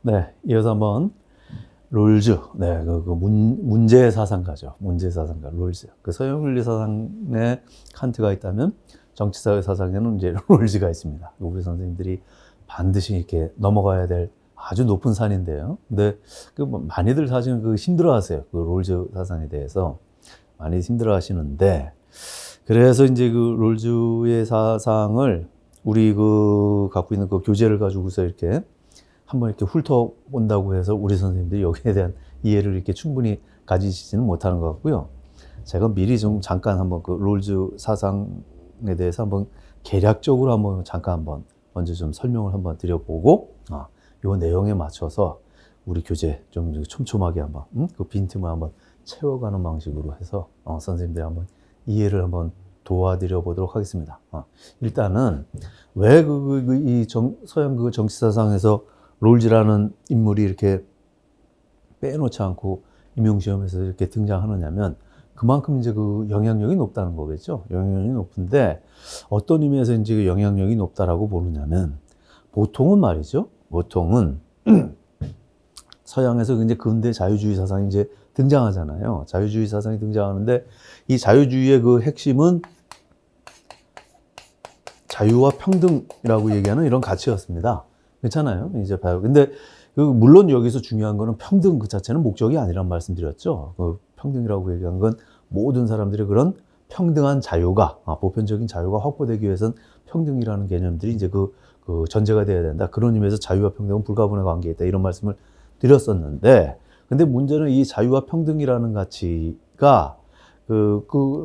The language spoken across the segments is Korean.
네, 이어서 한번 롤즈, 네, 문제 사상가죠. 문제 사상가 롤즈. 그 서양 윤리 사상에 칸트가 있다면 정치사회 사상에는 이제 롤즈가 있습니다. 우리 선생님들이 반드시 이렇게 넘어가야 될 아주 높은 산인데요. 근데 많이들 사실은 힘들어하세요. 그 롤즈 사상에 대해서 많이 힘들어하시는데, 그래서 이제 그 롤즈의 사상을 우리 갖고 있는 그 교재를 가지고서 이렇게 한번 이렇게 훑어본다고 해서 우리 선생님들이 여기에 대한 이해를 이렇게 충분히 가지시지는 못하는 것 같고요. 제가 미리 좀 잠깐 한번 그 롤즈 사상에 대해서 한번 개략적으로 한번 잠깐 한번 먼저 좀 설명을 한번 드려보고, 요 내용에 맞춰서 우리 교재 좀 촘촘하게 한번, 그 빈틈을 한번 채워가는 방식으로 해서, 선생님들이 한번 이해를 한번 도와드려 보도록 하겠습니다. 일단은, 왜 서양 정치사상에서 롤즈라는 인물이 이렇게 빼놓지 않고 임용시험에서 이렇게 등장하느냐면, 그만큼 이제 그 영향력이 높다는 거겠죠. 영향력이 높은데, 어떤 의미에서 이제 그 영향력이 높다라고 보느냐면, 보통은 말이죠. 보통은 서양에서 이제 근대 자유주의 사상이 이제 등장하잖아요. 자유주의 사상이 등장하는데, 이 자유주의의 그 핵심은 자유와 평등이라고 얘기하는 이런 가치였습니다. 그렇잖아요. 이제 봐요. 근데 물론 여기서 중요한 거는 평등 그 자체는 목적이 아니란 말씀드렸죠. 그 평등이라고 얘기한 건 모든 사람들의 그런 평등한 자유가, 보편적인 자유가 확보되기 위해서는 평등이라는 개념들이 이제 그 전제가 돼야 된다. 그런 의미에서 자유와 평등은 불가분의 관계에 있다. 이런 말씀을 드렸었는데, 근데 문제는 이 자유와 평등이라는 가치가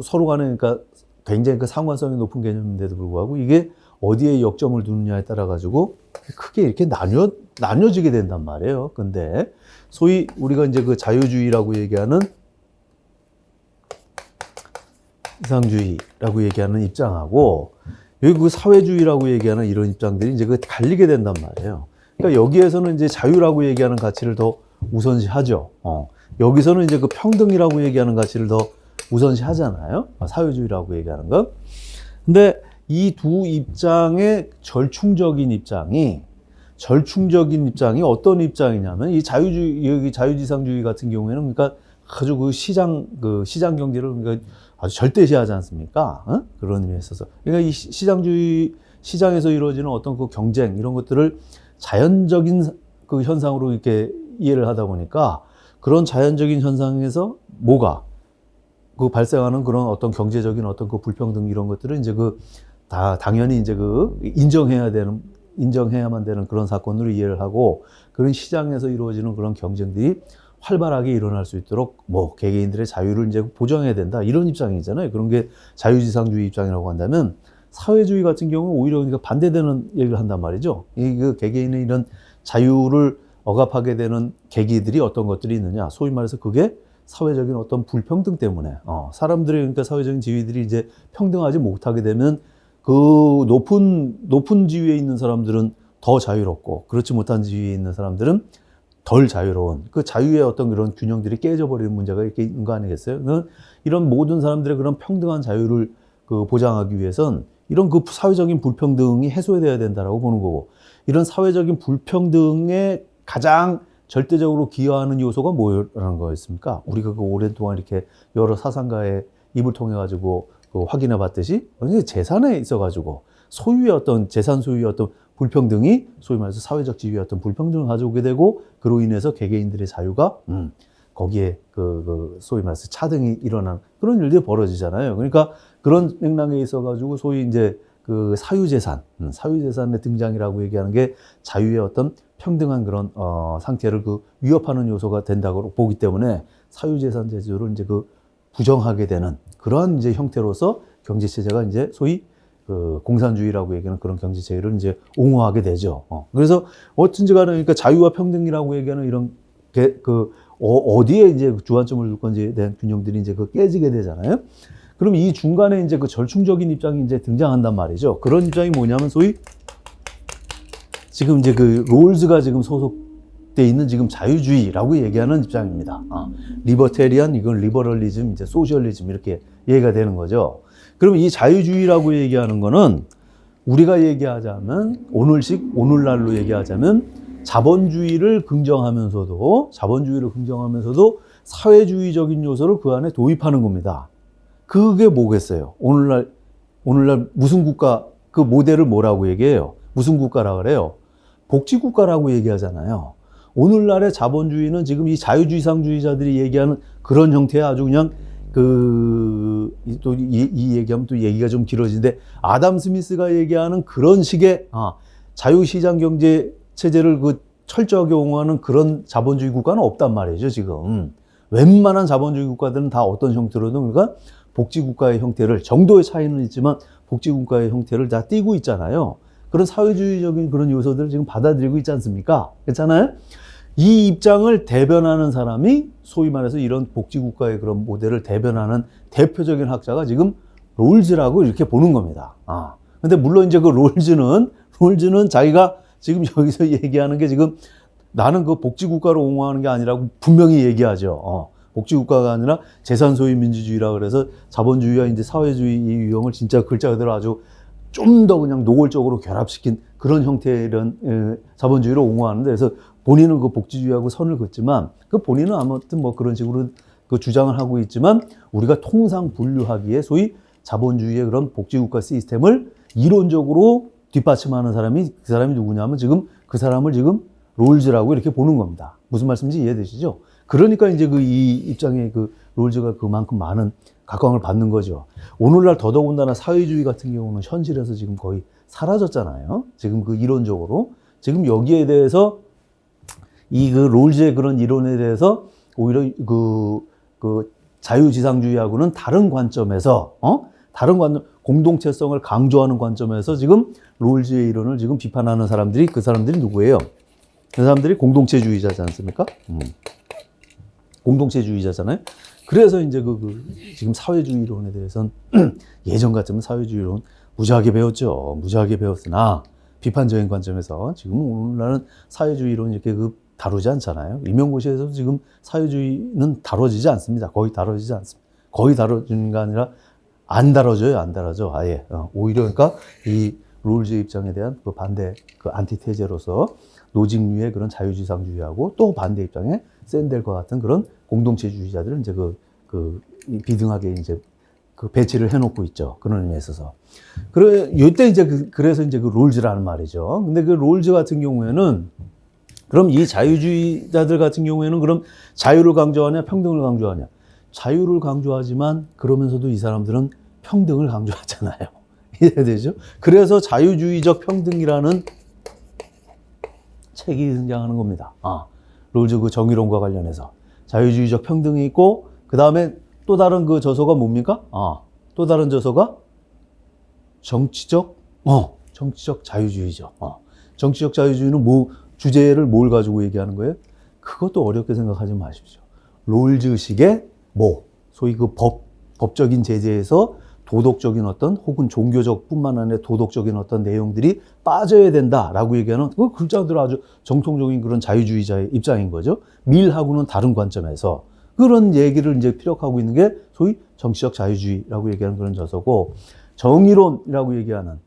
서로 간에 그러니까 굉장히 그 상관성이 높은 개념인데도 불구하고 이게 어디에 역점을 두느냐에 따라 가지고 크게 이렇게 나뉘어지게 된단 말이에요. 근데 소위 우리가 이제 그 자유주의라고 얘기하는 이상주의라고 얘기하는 입장하고 여기 그 사회주의라고 얘기하는 이런 입장들이 이제 갈리게 된단 말이에요. 그러니까 여기에서는 이제 자유라고 얘기하는 가치를 더 우선시하죠. 여기서는 이제 그 평등이라고 얘기하는 가치를 더 우선시하잖아요. 사회주의라고 얘기하는 것. 근데 이 두 입장의 절충적인 입장이 어떤 입장이냐면 이 여기 자유지상주의 같은 경우에는 그러니까 아주 그 시장 경제를 그러니까 아주 절대시하지 않습니까? 그런 의미에 있어서. 그러니까 이 시장에서 이루어지는 어떤 그 경쟁 이런 것들을 자연적인 그 현상으로 이렇게 이해를 하다 보니까 그런 자연적인 현상에서 발생하는 그런 어떤 경제적인 어떤 그 불평등 이런 것들은 이제 다 당연히 이제 인정해야만 되는 그런 사건으로 이해를 하고 그런 시장에서 이루어지는 그런 경쟁들이 활발하게 일어날 수 있도록 개개인들의 자유를 이제 보장해야 된다. 이런 입장이잖아요. 그런 게 자유지상주의 입장이라고 한다면 사회주의 같은 경우는 오히려 그러니까 반대되는 얘기를 한단 말이죠. 개개인의 이런 자유를 억압하게 되는 계기들이 어떤 것들이 있느냐. 소위 말해서 그게 사회적인 어떤 불평등 때문에, 사람들의 그러니까 사회적인 지위들이 이제 평등하지 못하게 되면 그 높은 지위에 있는 사람들은 더 자유롭고 그렇지 못한 지위에 있는 사람들은 덜 자유로운 그 자유의 어떤 그런 균형들이 깨져버리는 문제가 이렇게 있는 거 아니겠어요? 이런 모든 사람들의 그런 평등한 자유를 보장하기 위해서는 이런 그 사회적인 불평등이 해소돼야 된다라고 보는 거고, 이런 사회적인 불평등에 가장 절대적으로 기여하는 요소가 뭐라는 거였습니까? 우리가 오랜 동안 이렇게 여러 사상가의 입을 통해 가지고 확인해 봤듯이 재산에 있어 가지고 소유의 어떤 재산 소유의 어떤 불평등이 소위 말해서 사회적 지위의 어떤 불평등을 가져오게 되고 그로 인해서 개개인들의 자유가 거기에 소위 말해서 차등이 일어난 그런 일들이 벌어지잖아요. 그러니까 그런 맥락에 있어 가지고 소위 이제 사유재산의 등장이라고 얘기하는 게 자유의 어떤 평등한 그런 상태를 위협하는 요소가 된다고 보기 때문에 사유재산 제도를 이제 부정하게 되는 그러한 이제 형태로서 경제 체제가 이제 소위 공산주의라고 얘기하는 그런 경제 체계를 이제 옹호하게 되죠. 그래서 어쩐지 간에 그러니까 자유와 평등이라고 얘기하는 이런 어디에 이제 주안점을 둘 건지에 대한 균형들이 이제 깨지게 되잖아요. 그럼 이 중간에 이제 절충적인 입장이 이제 등장한단 말이죠. 그런 입장이 뭐냐면 소위 지금 이제 롤즈가 지금 소속돼 있는 지금 자유주의라고 얘기하는 입장입니다. 리버테리안, 이건 리버럴리즘, 이제 소셜리즘 이렇게 얘기가 되는 거죠. 그럼 이 자유주의라고 얘기하는 거는 우리가 얘기하자면 오늘날로 얘기하자면 자본주의를 긍정하면서도 사회주의적인 요소를 그 안에 도입하는 겁니다. 그게 뭐겠어요? 오늘날 무슨 국가 그 모델을 뭐라고 얘기해요? 무슨 국가라 그래요? 복지국가라고 얘기하잖아요. 오늘날의 자본주의는 지금 이 자유주의상주의자들이 얘기하는 그런 형태의 아주 그냥 이 얘기하면 또 얘기가 좀 길어지는데 아담 스미스가 얘기하는 그런 식의 자유시장 경제 체제를 그 철저하게 옹호하는 그런 자본주의 국가는 없단 말이죠, 지금. 웬만한 자본주의 국가들은 다 어떤 형태로든 그러니까 복지국가의 형태를 정도의 차이는 있지만 복지국가의 형태를 다 띠고 있잖아요. 그런 사회주의적인 그런 요소들을 지금 받아들이고 있지 않습니까? 그렇잖아요? 이 입장을 대변하는 사람이 소위 말해서 이런 복지국가의 그런 모델을 대변하는 대표적인 학자가 지금 롤즈라고 이렇게 보는 겁니다. 근데 물론 이제 그 롤즈는 자기가 지금 여기서 얘기하는 게 지금 나는 그 복지국가로 옹호하는 게 아니라고 분명히 얘기하죠. 복지국가가 아니라 재산소유 민주주의라 그래서 자본주의와 이제 사회주의 이 유형을 진짜 글자 그대로 아주 좀 더 그냥 노골적으로 결합시킨 그런 형태의 이런 자본주의를 옹호하는데 그래서 본인은 그 복지주의하고 선을 긋지만 그 본인은 아무튼 뭐 그런 식으로 그 주장을 하고 있지만 우리가 통상 분류하기에 소위 자본주의의 그런 복지국가 시스템을 이론적으로 뒷받침하는 사람이 그 사람이 누구냐면 지금 그 사람을 지금 롤즈라고 이렇게 보는 겁니다. 무슨 말씀인지 이해되시죠? 그러니까 이제 이 입장에 그 롤즈가 그만큼 많은 각광을 받는 거죠. 오늘날 더더군다나 사회주의 같은 경우는 현실에서 지금 거의 사라졌잖아요. 지금 그 이론적으로. 지금 여기에 대해서 그 롤즈의 그런 이론에 대해서 오히려 그 자유지상주의하고는 다른 관점에서, 공동체성을 강조하는 관점에서 지금 롤즈의 이론을 지금 비판하는 사람들이 그 사람들이 누구예요? 그 사람들이 공동체주의자지 않습니까? 공동체주의자잖아요. 그래서 이제 지금 사회주의 이론에 대해서는 예전 같으면 사회주의 이론 무지하게 배웠죠. 무지하게 배웠으나 비판적인 관점에서 지금 오늘날은 사회주의 이론 이렇게 다루지 않잖아요. 임용고시에서도 지금 사회주의는 다뤄지지 않습니다. 거의 다뤄지지 않습니다. 거의 다뤄지는 게 아니라 안 다뤄져요. 안 다뤄져. 아예. 오히려 그러니까 이 롤즈 입장에 대한 그 반대, 그 안티테제로서 노직류의 그런 자유지상주의하고 또 반대 입장에 샌델과 같은 그런 공동체주의자들은 이제 비등하게 이제 배치를 해놓고 있죠. 그런 의미에 있어서. 이때 이제 그래서 이제 롤즈라는 말이죠. 근데 그 롤즈 같은 경우에는 그럼 이 자유주의자들 같은 경우에는 그럼 자유를 강조하냐, 평등을 강조하냐? 자유를 강조하지만 그러면서도 이 사람들은 평등을 강조하잖아요. 이해되죠? 그래서 자유주의적 평등이라는 책이 등장하는 겁니다. 롤즈 그 정의론과 관련해서. 자유주의적 평등이 있고, 그 다음에 또 다른 그 저서가 뭡니까? 또 다른 저서가 정치적 자유주의죠. 정치적 자유주의는 주제를 뭘 가지고 얘기하는 거예요? 그것도 어렵게 생각하지 마십시오. 롤즈식의 소위 그 법적인 제재에서 도덕적인 혹은 종교적 뿐만 아니라 도덕적인 어떤 내용들이 빠져야 된다라고 얘기하는 그 글자들 아주 정통적인 그런 자유주의자의 입장인 거죠. 밀하고는 다른 관점에서 그런 얘기를 이제 피력하고 있는 게 소위 정치적 자유주의라고 얘기하는 그런 저서고 정의론이라고 얘기하는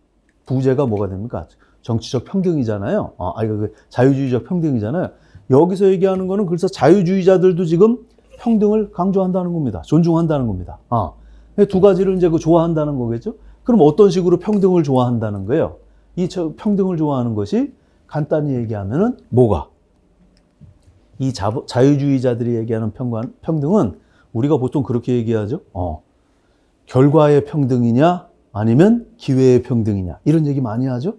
부제가 뭐가 됩니까? 정치적 평등이잖아요. 자유주의적 평등이잖아요. 여기서 얘기하는 거는 그래서 자유주의자들도 지금 평등을 강조한다는 겁니다. 존중한다는 겁니다. 두 가지를 이제 좋아한다는 거겠죠? 그럼 어떤 식으로 평등을 좋아한다는 거예요? 이 평등을 좋아하는 것이 간단히 얘기하면은 이 자유주의자들이 얘기하는 평등은 우리가 보통 그렇게 얘기하죠. 결과의 평등이냐 아니면 기회의 평등이냐 이런 얘기 많이 하죠.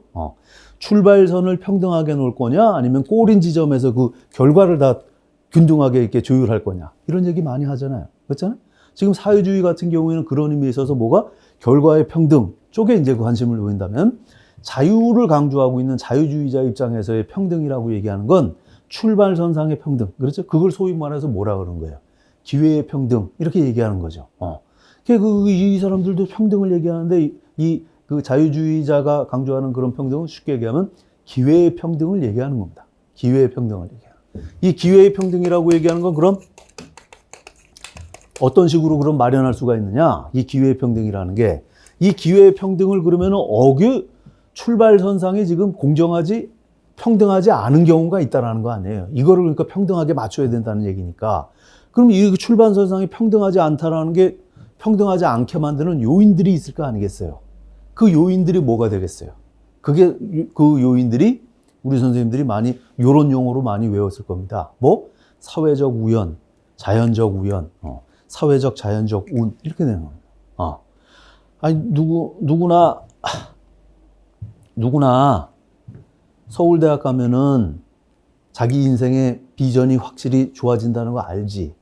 출발선을 평등하게 놓을 거냐 아니면 꼬린 지점에서 그 결과를 다 균등하게 이렇게 조율할 거냐 이런 얘기 많이 하잖아요. 그렇잖아요? 지금 사회주의 같은 경우에는 그런 의미에 있어서 결과의 평등 쪽에 이제 관심을 보인다면 자유를 강조하고 있는 자유주의자 입장에서의 평등이라고 얘기하는 건 출발선상의 평등. 그렇죠? 그걸 소위 말해서 뭐라 그러는 거예요? 기회의 평등. 이렇게 얘기하는 거죠. 이 사람들도 평등을 얘기하는데 그 자유주의자가 강조하는 그런 평등은 쉽게 얘기하면 기회의 평등을 얘기하는 겁니다. 기회의 평등을 얘기하는. 이 기회의 평등이라고 얘기하는 건 그럼 어떤 식으로 그럼 마련할 수가 있느냐? 이 기회의 평등이라는 게 이 기회의 평등을 그러면 출발선상이 지금 공정하지 평등하지 않은 경우가 있다라는 거 아니에요. 이거를 그러니까 평등하게 맞춰야 된다는 얘기니까. 그럼 이 출발선상이 평등하지 않다라는 게 평등하지 않게 만드는 요인들이 있을 거 아니겠어요? 그 요인들이 뭐가 되겠어요? 그게 그 요인들이 우리 선생님들이 많이 요런 용어로 많이 외웠을 겁니다. 뭐 사회적 우연, 자연적 우연, 사회적 자연적 운 이렇게 되는 겁니다. 아니 누구나 서울대학 가면은 자기 인생의 비전이 확실히 좋아진다는 거 알지.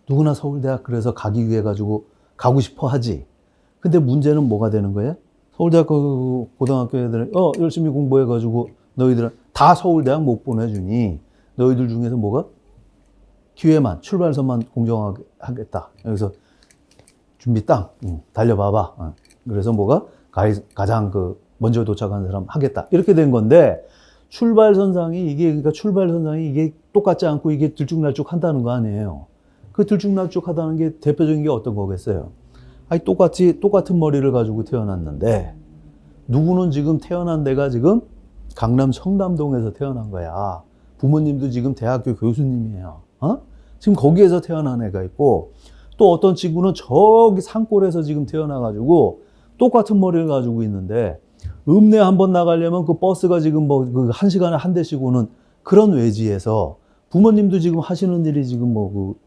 누구나 서울대학 그래서 가기 위해 가지고 가고 싶어 하지. 근데 문제는 뭐가 되는 거예요? 서울대학 고등학교 애들 열심히 공부해 가지고 너희들은 다 서울대학 못 보내주니 너희들 중에서 뭐가 기회만 출발선만 공정하게 하겠다. 여기서 준비 땅 달려봐봐. 그래서 뭐가 가장 먼저 도착한 사람 하겠다. 이렇게 된 건데 출발선상이 이게 똑같지 않고 이게 들쭉날쭉 한다는 거 아니에요. 그 들쭉날쭉 하다는 게 대표적인 게 어떤 거겠어요? 아니 똑같은 머리를 가지고 태어났는데 누구는 지금 태어난 데가 지금 강남 청담동에서 태어난 거야. 부모님도 지금 대학교 교수님이에요. 지금 거기에서 태어난 애가 있고 또 어떤 친구는 저기 산골에서 지금 태어나가지고 똑같은 머리를 가지고 있는데 읍내 한번 나가려면 그 버스가 지금 한 시간에 한 대씩 오는 그런 외지에서 부모님도 지금 하시는 일이 지금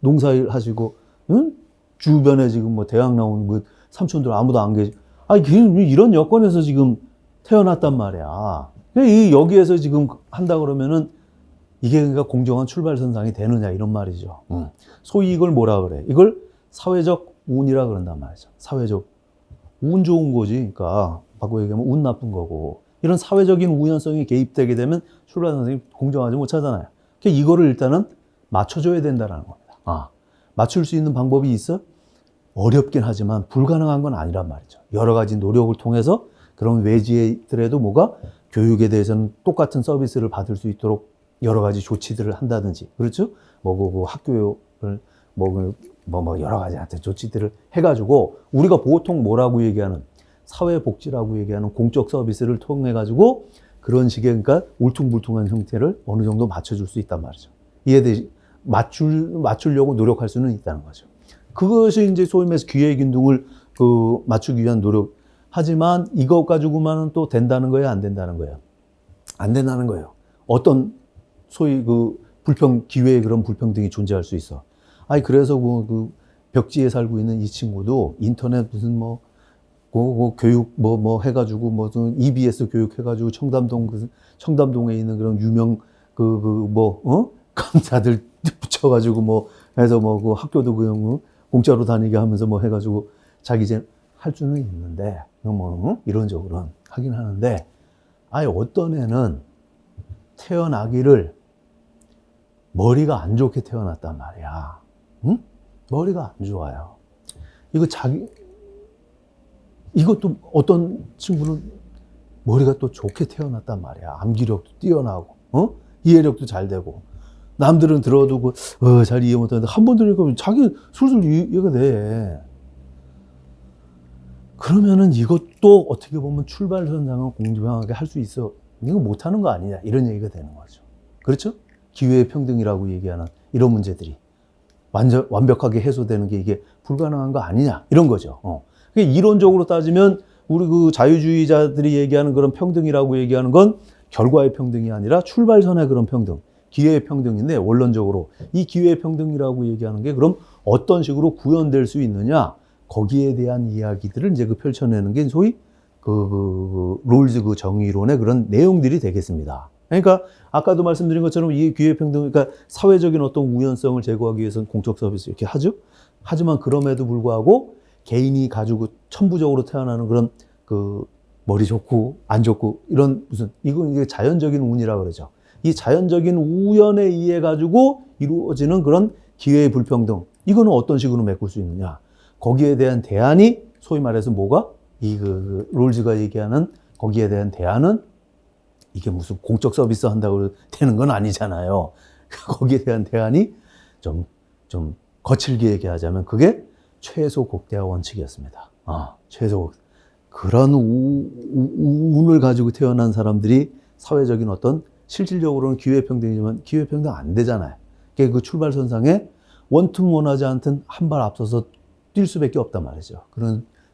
농사일 하시고, 응? 주변에 지금 대학 나온 그 삼촌들 아무도 안 계시. 아니, 이런 여건에서 지금 태어났단 말이야. 여기에서 지금 한다 그러면은 이게 그러니까 공정한 출발선상이 되느냐 이런 말이죠. 소위 이걸 뭐라 그래? 이걸 사회적 운이라 그런단 말이죠. 사회적 운 좋은 거지. 그러니까 바꿔 얘기하면 운 나쁜 거고. 이런 사회적인 우연성이 개입되게 되면 출발선상이 공정하지 못하잖아요. 그러니까 이거를 일단은 맞춰줘야 된다는 겁니다. 맞출 수 있는 방법이 있어? 어렵긴 하지만 불가능한 건 아니란 말이죠. 여러 가지 노력을 통해서 그런 외지들에도 뭐가 교육에 대해서는 똑같은 서비스를 받을 수 있도록 여러 가지 조치들을 한다든지, 그렇죠? 학교를 여러 가지 하여튼 조치들을 해가지고 우리가 보통 뭐라고 얘기하는 사회복지라고 얘기하는 공적 서비스를 통해 가지고 그런 식의 그러니까 울퉁불퉁한 형태를 어느 정도 맞춰줄 수 있단 말이죠. 이에 대해 맞추려고 노력할 수는 있다는 거죠. 그것이 이제 소위 말해서 기회 균등을 맞추기 위한 노력. 하지만 이것 가지고만은 또 된다는 거예요, 안 된다는 거예요? 안 된다는 거예요. 어떤 소위 기회의 그런 불평등이 존재할 수 있어. 아니, 그래서 벽지에 살고 있는 이 친구도 인터넷 무슨 교육 해가지고 EBS 교육 해가지고 청담동에 있는 그런 유명 강사들 붙여가지고 해서 그 학교도 공짜로 다니게 하면서 해가지고 자기 이제 할 수는 있는데 이론적으로는 하긴 하는데 아니 어떤 애는 태어나기를 머리가 안 좋게 태어났단 말이야. 응? 머리가 안 좋아요. 이것도 어떤 친구는 머리가 또 좋게 태어났단 말이야. 암기력도 뛰어나고, 이해력도 잘 되고. 남들은 들어도 잘 이해 못하는데 한 번 들으니까 자기 술술 이해가 돼. 그러면은 이것도 어떻게 보면 출발선상을 공정하게 할 수 있어. 이거 못하는 거 아니냐. 이런 얘기가 되는 거죠. 그렇죠? 기회의 평등이라고 얘기하는 이런 문제들이 완벽하게 해소되는 게 이게 불가능한 거 아니냐. 이런 거죠. 이론적으로 따지면 우리 자유주의자들이 얘기하는 그런 평등이라고 얘기하는 건 결과의 평등이 아니라 출발선의 그런 평등, 기회의 평등인데 원론적으로 이 기회의 평등이라고 얘기하는 게 그럼 어떤 식으로 구현될 수 있느냐 거기에 대한 이야기들을 이제 펼쳐내는 게 소위 롤즈 정의론의 그런 내용들이 되겠습니다. 그러니까 아까도 말씀드린 것처럼 이 기회의 평등, 그러니까 사회적인 어떤 우연성을 제거하기 위해서는 공적 서비스 이렇게 하죠. 하지만 그럼에도 불구하고 개인이 가지고 천부적으로 태어나는 그런 머리 좋고 안 좋고 이런 이건 이게 자연적인 운이라 그러죠. 이 자연적인 우연에 의해 가지고 이루어지는 그런 기회의 불평등. 이거는 어떤 식으로 메꿀 수 있느냐? 거기에 대한 대안이 소위 말해서 뭐가 롤즈가 얘기하는 거기에 대한 대안은 이게 무슨 공적 서비스 한다고 되는 건 아니잖아요. 거기에 대한 대안이 좀 거칠게 얘기하자면 그게 최소 곡대화 원칙이었습니다. 최소 그런 운을 가지고 태어난 사람들이 사회적인 어떤 실질적으로는 기회평등이지만 기회평등 안 되잖아요. 그 출발선상에 원튼 원하지 않든 한 발 앞서서 뛸 수밖에 없단 말이죠.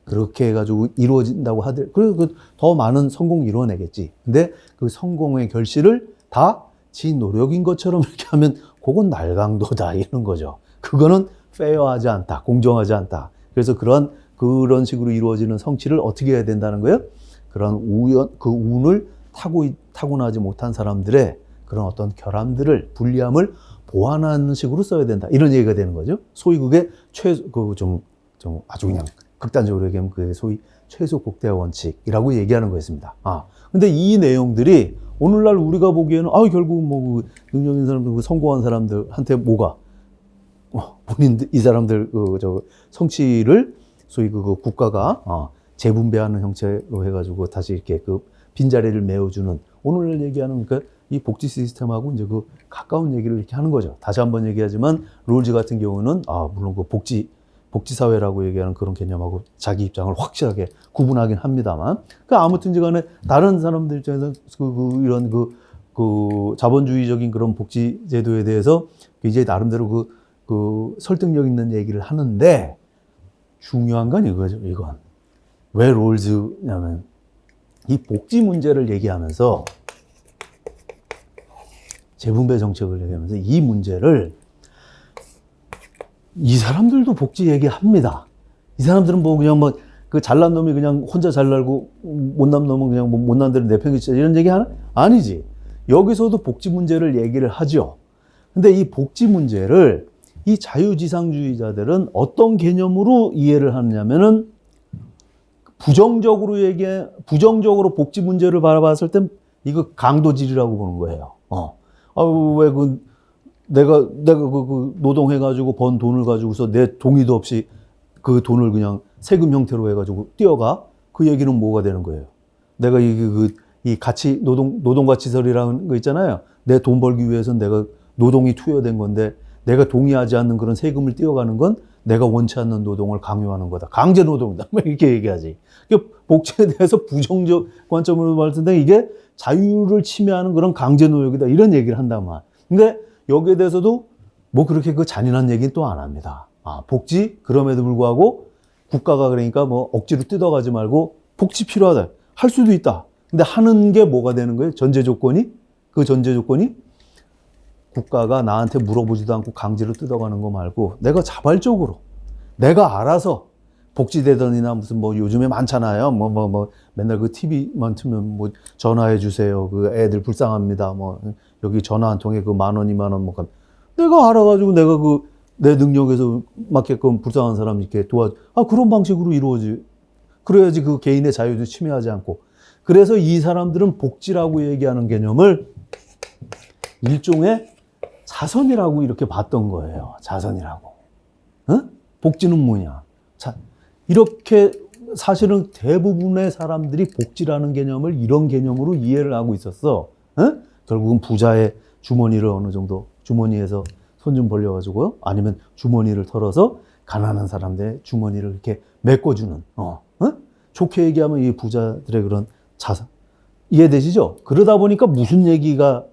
그렇게 해가지고 이루어진다고 하더라도, 그리고 더 많은 성공을 이루어내겠지. 근데 그 성공의 결실을 다 지 노력인 것처럼 이렇게 하면 그건 날강도다 이런 거죠. 그거는 페어하지 않다, 공정하지 않다. 그래서 그런 식으로 이루어지는 성취를 어떻게 해야 된다는 거예요? 그런 그 운을 타고나지 못한 사람들의 그런 어떤 결함들을, 불리함을 보완하는 식으로 써야 된다. 이런 얘기가 되는 거죠. 소위 그게 좀 아주 그냥 극단적으로 얘기하면 그게 소위 최소 국대화 원칙이라고 얘기하는 거였습니다. 근데 이 내용들이 오늘날 우리가 보기에는, 결국 뭐, 능력 있는 사람들, 성공한 사람들한테 뭐가, 이 사람들, 성취를 소위 국가가, 재분배하는 형태로 해가지고 다시 이렇게 빈자리를 메워주는, 오늘 얘기하는 이 복지 시스템하고 이제 가까운 얘기를 이렇게 하는 거죠. 다시 한번 얘기하지만, 롤즈 같은 경우는, 물론 복지사회라고 얘기하는 그런 개념하고 자기 입장을 확실하게 구분하긴 합니다만, 아무튼지 간에 다른 사람들 입장에서 이런 자본주의적인 그런 복지제도에 대해서 이제 나름대로 설득력 있는 얘기를 하는데, 중요한 건 이거죠, 이건. 왜 롤즈냐면, 이 복지 문제를 얘기하면서, 재분배 정책을 얘기하면서 이 문제를 이 사람들도 복지 얘기합니다. 이 사람들은 잘난 놈이 그냥 혼자 잘날고 못난 놈은 그냥 못난 대로 내팽개치자 이런 얘기 하나? 아니지. 여기서도 복지 문제를 얘기를 하죠. 근데 이 복지 문제를 이 자유지상주의자들은 어떤 개념으로 이해를 하느냐면은 부정적으로 복지 문제를 바라봤을 땐 이거 강도질이라고 보는 거예요. 내가 노동해가지고 번 돈을 가지고서 내 동의도 없이 그 돈을 그냥 세금 형태로 해가지고 띄어가? 그 얘기는 뭐가 되는 거예요? 내가 이 노동가치설이라는 거 있잖아요. 내 돈 벌기 위해서는 내가 노동이 투여된 건데 내가 동의하지 않는 그런 세금을 띄어가는 건 내가 원치 않는 노동을 강요하는 거다. 강제 노동이다. 이렇게 얘기하지. 복지에 대해서 부정적 관점으로 봤을 때 이게 자유를 침해하는 그런 강제 노역이다. 이런 얘기를 한단 말이야. 근데 여기에 대해서도 그렇게 잔인한 얘기는 또 안 합니다. 복지? 그럼에도 불구하고 국가가 그러니까 억지로 뜯어가지 말고 복지 필요하다. 할 수도 있다. 근데 하는 게 뭐가 되는 거예요? 전제 조건이 국가가 나한테 물어보지도 않고 강제로 뜯어가는 거 말고 내가 자발적으로 내가 알아서 복지대전이나 무슨 요즘에 많잖아요. 맨날 TV만 틀면 전화해 주세요. 애들 불쌍합니다. 여기 전화 한 통에 10,000원, 20,000원 내가 알아가지고 내가 내 능력에서 맞게끔 불쌍한 사람 이렇게 그런 방식으로 이루어지. 그래야지 개인의 자유도 침해하지 않고. 그래서 이 사람들은 복지라고 얘기하는 개념을 일종의 자선이라고 이렇게 봤던 거예요. 자선이라고. 복지는 뭐냐? 이렇게 사실은 대부분의 사람들이 복지라는 개념을 이런 개념으로 이해를 하고 있었어. 결국은 부자의 주머니를 어느 정도 주머니에서 손 좀 벌려가지고요. 아니면 주머니를 털어서 가난한 사람들의 주머니를 이렇게 메꿔주는. 좋게 얘기하면 이 부자들의 그런 자선. 이해되시죠? 그러다 보니까 무슨 얘기가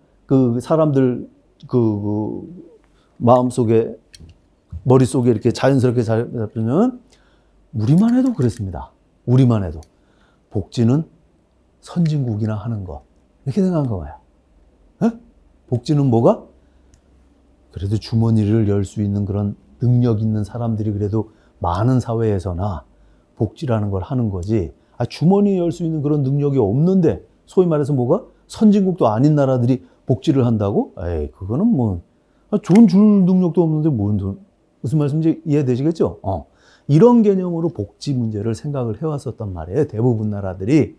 사람들 마음속에 머릿속에 이렇게 자연스럽게 잡히면 우리만 해도 그랬습니다. 우리만 해도. 복지는 선진국이나 하는 거. 이렇게 생각한 거예요. 복지는 뭐가? 그래도 주머니를 열 수 있는 그런 능력 있는 사람들이 그래도 많은 사회에서나 복지라는 걸 하는 거지. 주머니 열 수 있는 그런 능력이 없는데 소위 말해서 뭐가? 선진국도 아닌 나라들이 복지를 한다고? 그거는 돈 줄 능력도 없는데 무슨 말씀인지 이해되시겠죠? 이런 개념으로 복지 문제를 생각을 해왔었단 말이에요. 대부분 나라들이.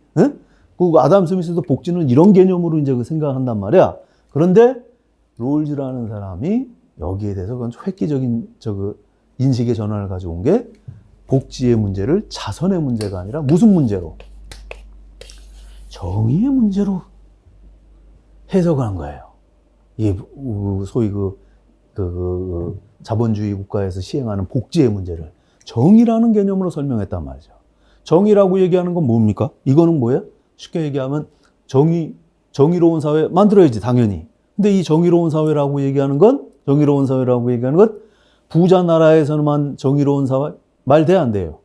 아담 스미스도 복지는 이런 개념으로 이제 생각한단 말이야. 그런데 롤즈라는 사람이 여기에 대해서 그건 획기적인 인식의 전환을 가져온 게 복지의 문제를 자선의 문제가 아니라 무슨 문제로? 정의의 문제로 해석을 한 거예요. 이게 소위 자본주의 국가에서 시행하는 복지의 문제를 정의라는 개념으로 설명했단 말이죠. 정의라고 얘기하는 건 뭡니까? 이거는 뭐예요? 쉽게 얘기하면 정의, 정의로운 사회 만들어야지, 당연히. 근데 이 정의로운 사회라고 얘기하는 건 부자 나라에서만 정의로운 사회 말돼 안 돼요.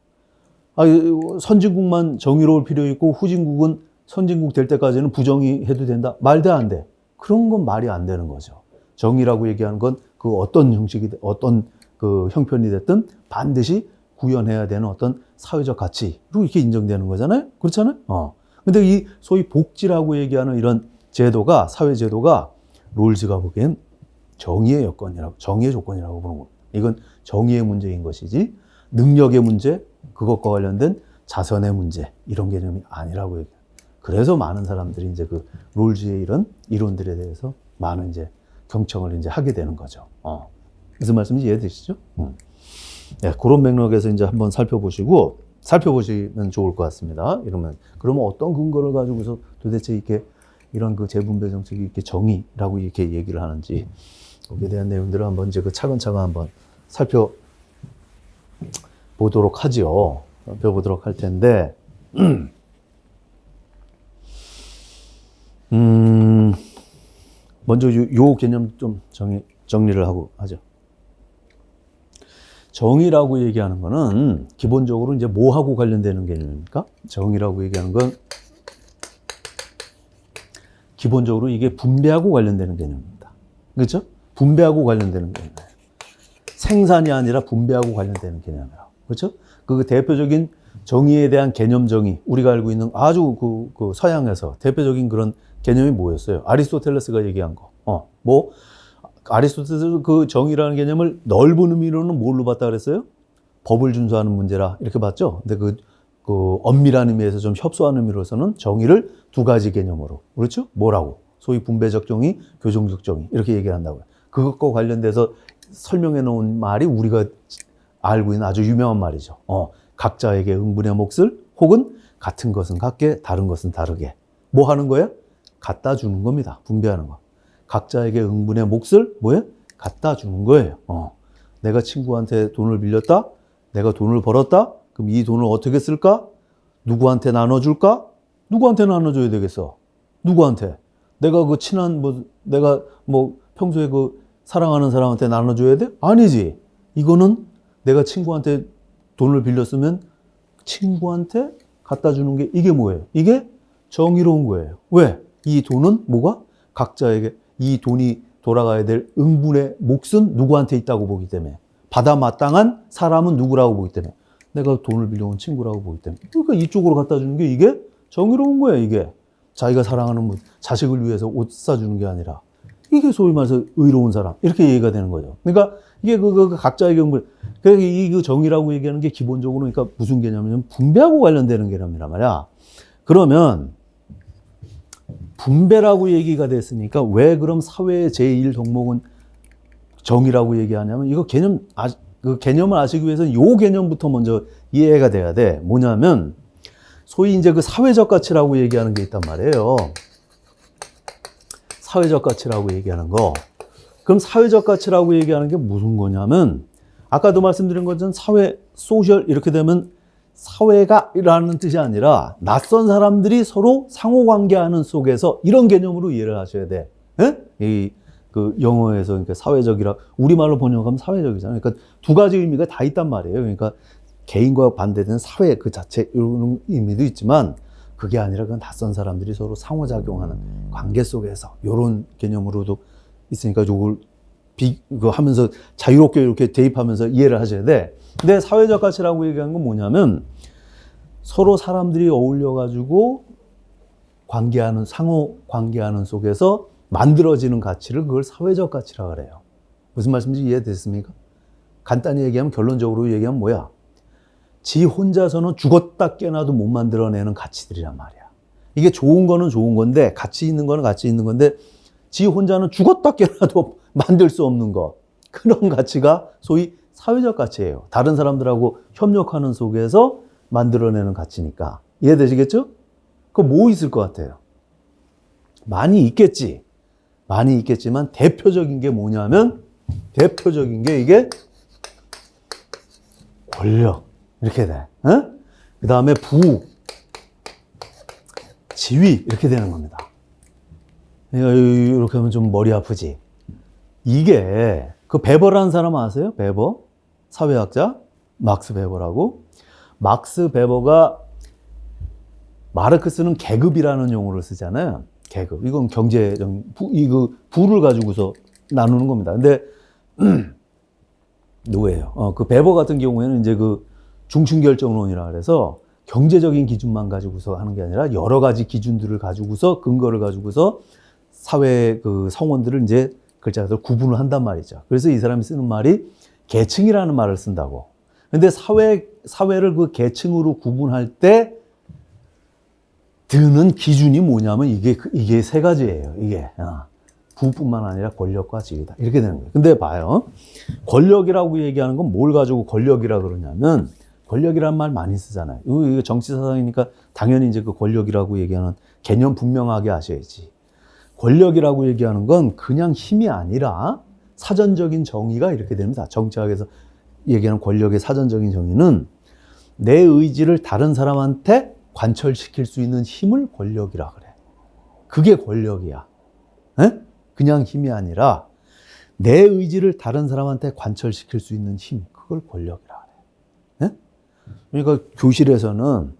선진국만 정의로울 필요 있고 후진국은 선진국 될 때까지는 부정의해도 된다? 말돼 안 돼. 그런 건 말이 안 되는 거죠. 정의라고 얘기하는 건 그 어떤 형식이, 어떤 그 형편이 됐든 반드시 구현해야 되는 어떤 사회적 가치로 이렇게 인정되는 거잖아요. 그렇잖아요. 근데 이 소위 복지라고 얘기하는 이런 제도가, 사회 제도가 롤즈가 보기엔 정의의 여건이라고, 정의의 조건이라고 보는 겁니다. 이건 정의의 문제인 것이지 능력의 문제, 그것과 관련된 자선의 문제, 이런 개념이 아니라고 얘기해요. 그래서 많은 사람들이 이제 그 롤즈의 이런 이론들에 대해서 많은 이제 경청을 이제 하게 되는 거죠. 무슨 말씀인지 이해되시죠? 네, 그런 맥락에서 이제 한번 살펴보시면 좋을 것 같습니다. 그러면 어떤 근거를 가지고서 도대체 이렇게 이런 그 재분배 정책이 이렇게 정의라고 이렇게 얘기를 하는지, 거기에 대한 내용들을 한번 이제 그 차근차근 한번 살펴보도록 하지요. 살펴보도록 할 텐데, 먼저 요 개념 좀 정리를 하고 하죠. 정의라고 얘기하는 거는 기본적으로 이제 뭐하고 관련되는 개념입니까? 정의라고 얘기하는 건 기본적으로 이게 분배하고 관련되는 개념입니다. 그렇죠? 분배하고 관련되는 개념이에요. 생산이 아니라 분배하고 관련되는 개념이에요. 그렇죠? 그 대표적인 정의에 대한 개념 정의, 우리가 알고 있는 아주 그 서양에서 대표적인 그런 개념이 뭐였어요? 아리스토텔레스가 얘기한 거. 아리스토텔레스 그 정의라는 개념을 넓은 의미로는 뭘로 봤다 그랬어요? 법을 준수하는 문제라 이렇게 봤죠. 근데 그 엄밀한 의미에서 좀 협소한 의미로서는 정의를 두 가지 개념으로, 그렇죠? 뭐라고? 소위 분배적 정의, 교정적 정의 이렇게 얘기를 한다고요. 그것과 관련돼서 설명해 놓은 말이 우리가 알고 있는 아주 유명한 말이죠. 각자에게 응분의 몫을, 혹은 같은 것은 같게 다른 것은 다르게. 뭐 하는 거예요? 갖다 주는 겁니다. 분배하는 거. 각자에게 응분의 몫을 뭐예요? 갖다 주는 거예요. 내가 친구한테 돈을 빌렸다? 내가 돈을 벌었다? 그럼 이 돈을 어떻게 쓸까? 누구한테 나눠줄까? 누구한테 나눠줘야 되겠어? 누구한테? 내가 그 친한 내가 평소에 그 사랑하는 사람한테 나눠줘야 돼? 아니지. 이거는 내가 친구한테 돈을 빌렸으면 친구한테 갖다 주는 게, 이게 뭐예요? 이게 정의로운 거예요. 왜? 이 돈은 뭐가? 각자에게 이 돈이 돌아가야 될 응분의 몫은 누구한테 있다고 보기 때문에, 받아 마땅한 사람은 누구라고 보기 때문에, 내가 돈을 빌려온 친구라고 보기 때문에, 그러니까 이쪽으로 갖다 주는 게 이게 정의로운 거예요. 이게 자기가 사랑하는 자식을 위해서 옷 사주는 게 아니라, 이게 소위 말해서 의로운 사람, 이렇게 얘기가 되는 거죠. 그러니까 이게 그 각자의 경물, 그래서 이 정의라고 얘기하는 게 기본적으로 그러니까 무슨 개념이냐면 분배하고 관련되는 개념이란 말이야. 그러면 분배라고 얘기가 됐으니까 왜 그럼 사회의 제1덕목은 정의라고 얘기하냐면, 이거 그 개념을 아시기 위해서는 요 개념부터 먼저 이해가 돼야 돼. 뭐냐면 소위 이제 그 사회적 가치라고 얘기하는 게 있단 말이에요. 사회적 가치라고 얘기하는 거. 그럼 사회적 가치라고 얘기하는 게 무슨 거냐면, 아까도 말씀드린 것처럼 사회, 소셜 이렇게 되면 사회가 라는 뜻이 아니라 낯선 사람들이 서로 상호관계하는 속에서, 이런 개념으로 이해를 하셔야 돼. 예? 그 영어에서 그러니까 사회적이라, 우리말로 번역하면 사회적이잖아요. 그러니까 두 가지 의미가 다 있단 말이에요. 그러니까 개인과 반대되는 사회 그 자체 이런 의미도 있지만, 그게 아니라 그건 낯선 사람들이 서로 상호작용하는 관계 속에서, 이런 개념으로도 있으니까 요걸 하면서 자유롭게 이렇게 대입하면서 이해를 하셔야 돼. 근데 사회적 가치라고 얘기한 건 뭐냐면, 서로 사람들이 어울려가지고 상호 관계하는 속에서 만들어지는 가치를, 그걸 사회적 가치라고 그래요. 무슨 말씀인지 이해됐습니까? 간단히 얘기하면, 결론적으로 얘기하면 뭐야? 지 혼자서는 죽었다 깨나도 못 만들어내는 가치들이란 말이야. 이게 좋은 거는 좋은 건데, 가치 있는 거는 가치 있는 건데, 지 혼자는 죽었다 깨나도 만들 수 없는 것, 그런 가치가 소위 사회적 가치예요. 다른 사람들하고 협력하는 속에서 만들어내는 가치니까. 이해되시겠죠? 그거 뭐 있을 것 같아요? 많이 있겠지. 많이 있겠지만 대표적인 게 뭐냐면, 대표적인 게 이게 권력 이렇게 돼. 그 다음에 부, 지위 이렇게 되는 겁니다. 이렇게 하면 좀 머리 아프지. 이게 그 베버라는 사람 아세요? 베버 사회학자 막스 베버라고. 막스 베버가 마르크스는 계급이라는 용어를 쓰잖아요. 계급. 이건 경제적 부를 가지고서 나누는 겁니다. 근데 누구예요? 그 베버 같은 경우에는 이제 그 중층결정론이라 그래서 경제적인 기준만 가지고서 하는 게 아니라 여러 가지 기준들을 가지고서 근거를 가지고서 사회 그 성원들을 이제 글자들 구분을 한단 말이죠. 그래서 이 사람이 쓰는 말이 계층이라는 말을 쓴다고. 근데 사회를 그 계층으로 구분할 때 드는 기준이 뭐냐면 이게 세 가지예요. 이게 부뿐만 아니라 권력과 지위다. 이렇게 되는 거예요. 근데 봐요. 권력이라고 얘기하는 건 뭘 가지고 권력이라 그러냐면 권력이란 말 많이 쓰잖아요. 이거 정치 사상이니까 당연히 이제 그 권력이라고 얘기하는 개념 분명하게 아셔야지. 권력이라고 얘기하는 건 그냥 힘이 아니라 사전적인 정의가 이렇게 됩니다. 정치학에서 얘기하는 권력의 사전적인 정의는 내 의지를 다른 사람한테 관철시킬 수 있는 힘을 권력이라 그래. 그게 권력이야. 에? 그냥 힘이 아니라 내 의지를 다른 사람한테 관철시킬 수 있는 힘, 그걸 권력이라 그래. 에? 그러니까 교실에서는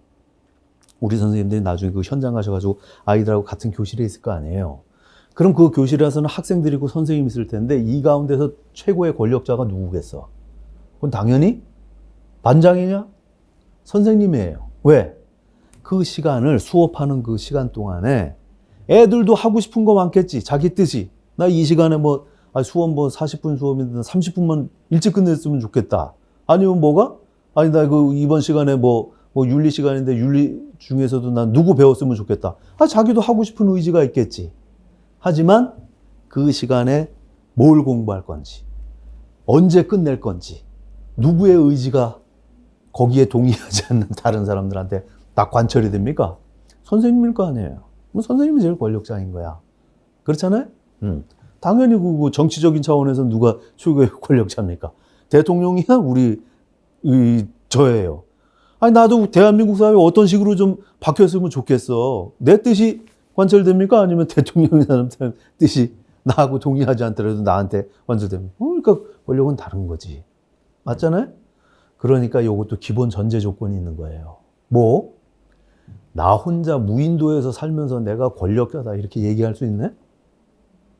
우리 선생님들이 나중에 그 현장 가셔가지고 아이들하고 같은 교실에 있을 거 아니에요. 그럼 그 교실에서는 학생들이고 선생님이 있을 텐데 이 가운데서 최고의 권력자가 누구겠어? 그건 당연히 반장이냐? 선생님이에요. 왜? 그 시간을 수업하는 그 시간 동안에 애들도 하고 싶은 거 많겠지. 자기 뜻이. 나 이 시간에 수업 40분 수업인데 30분만 일찍 끝냈으면 좋겠다. 아니면 뭐가? 아니, 나 이번 시간에 윤리 시간인데 윤리 중에서도 난 누구 배웠으면 좋겠다. 자기도 하고 싶은 의지가 있겠지. 하지만 그 시간에 뭘 공부할 건지, 언제 끝낼 건지, 누구의 의지가 거기에 동의하지 않는 다른 사람들한테 다 관철이 됩니까? 선생님일 거 아니에요. 선생님이 제일 권력자인 거야. 그렇잖아요? 당연히 그 정치적인 차원에서 누가 최고의 권력자입니까? 대통령이야? 저예요. 나도 대한민국 사회에 어떤 식으로 좀 바뀌었으면 좋겠어. 내 뜻이 관철됩니까? 아니면 대통령이 사람 뜻이 나하고 동의하지 않더라도 나한테 관철됩니까? 그러니까 권력은 다른 거지. 맞잖아요? 그러니까 이것도 기본 전제 조건이 있는 거예요. 나 혼자 무인도에서 살면서 내가 권력자다 이렇게 얘기할 수 있네?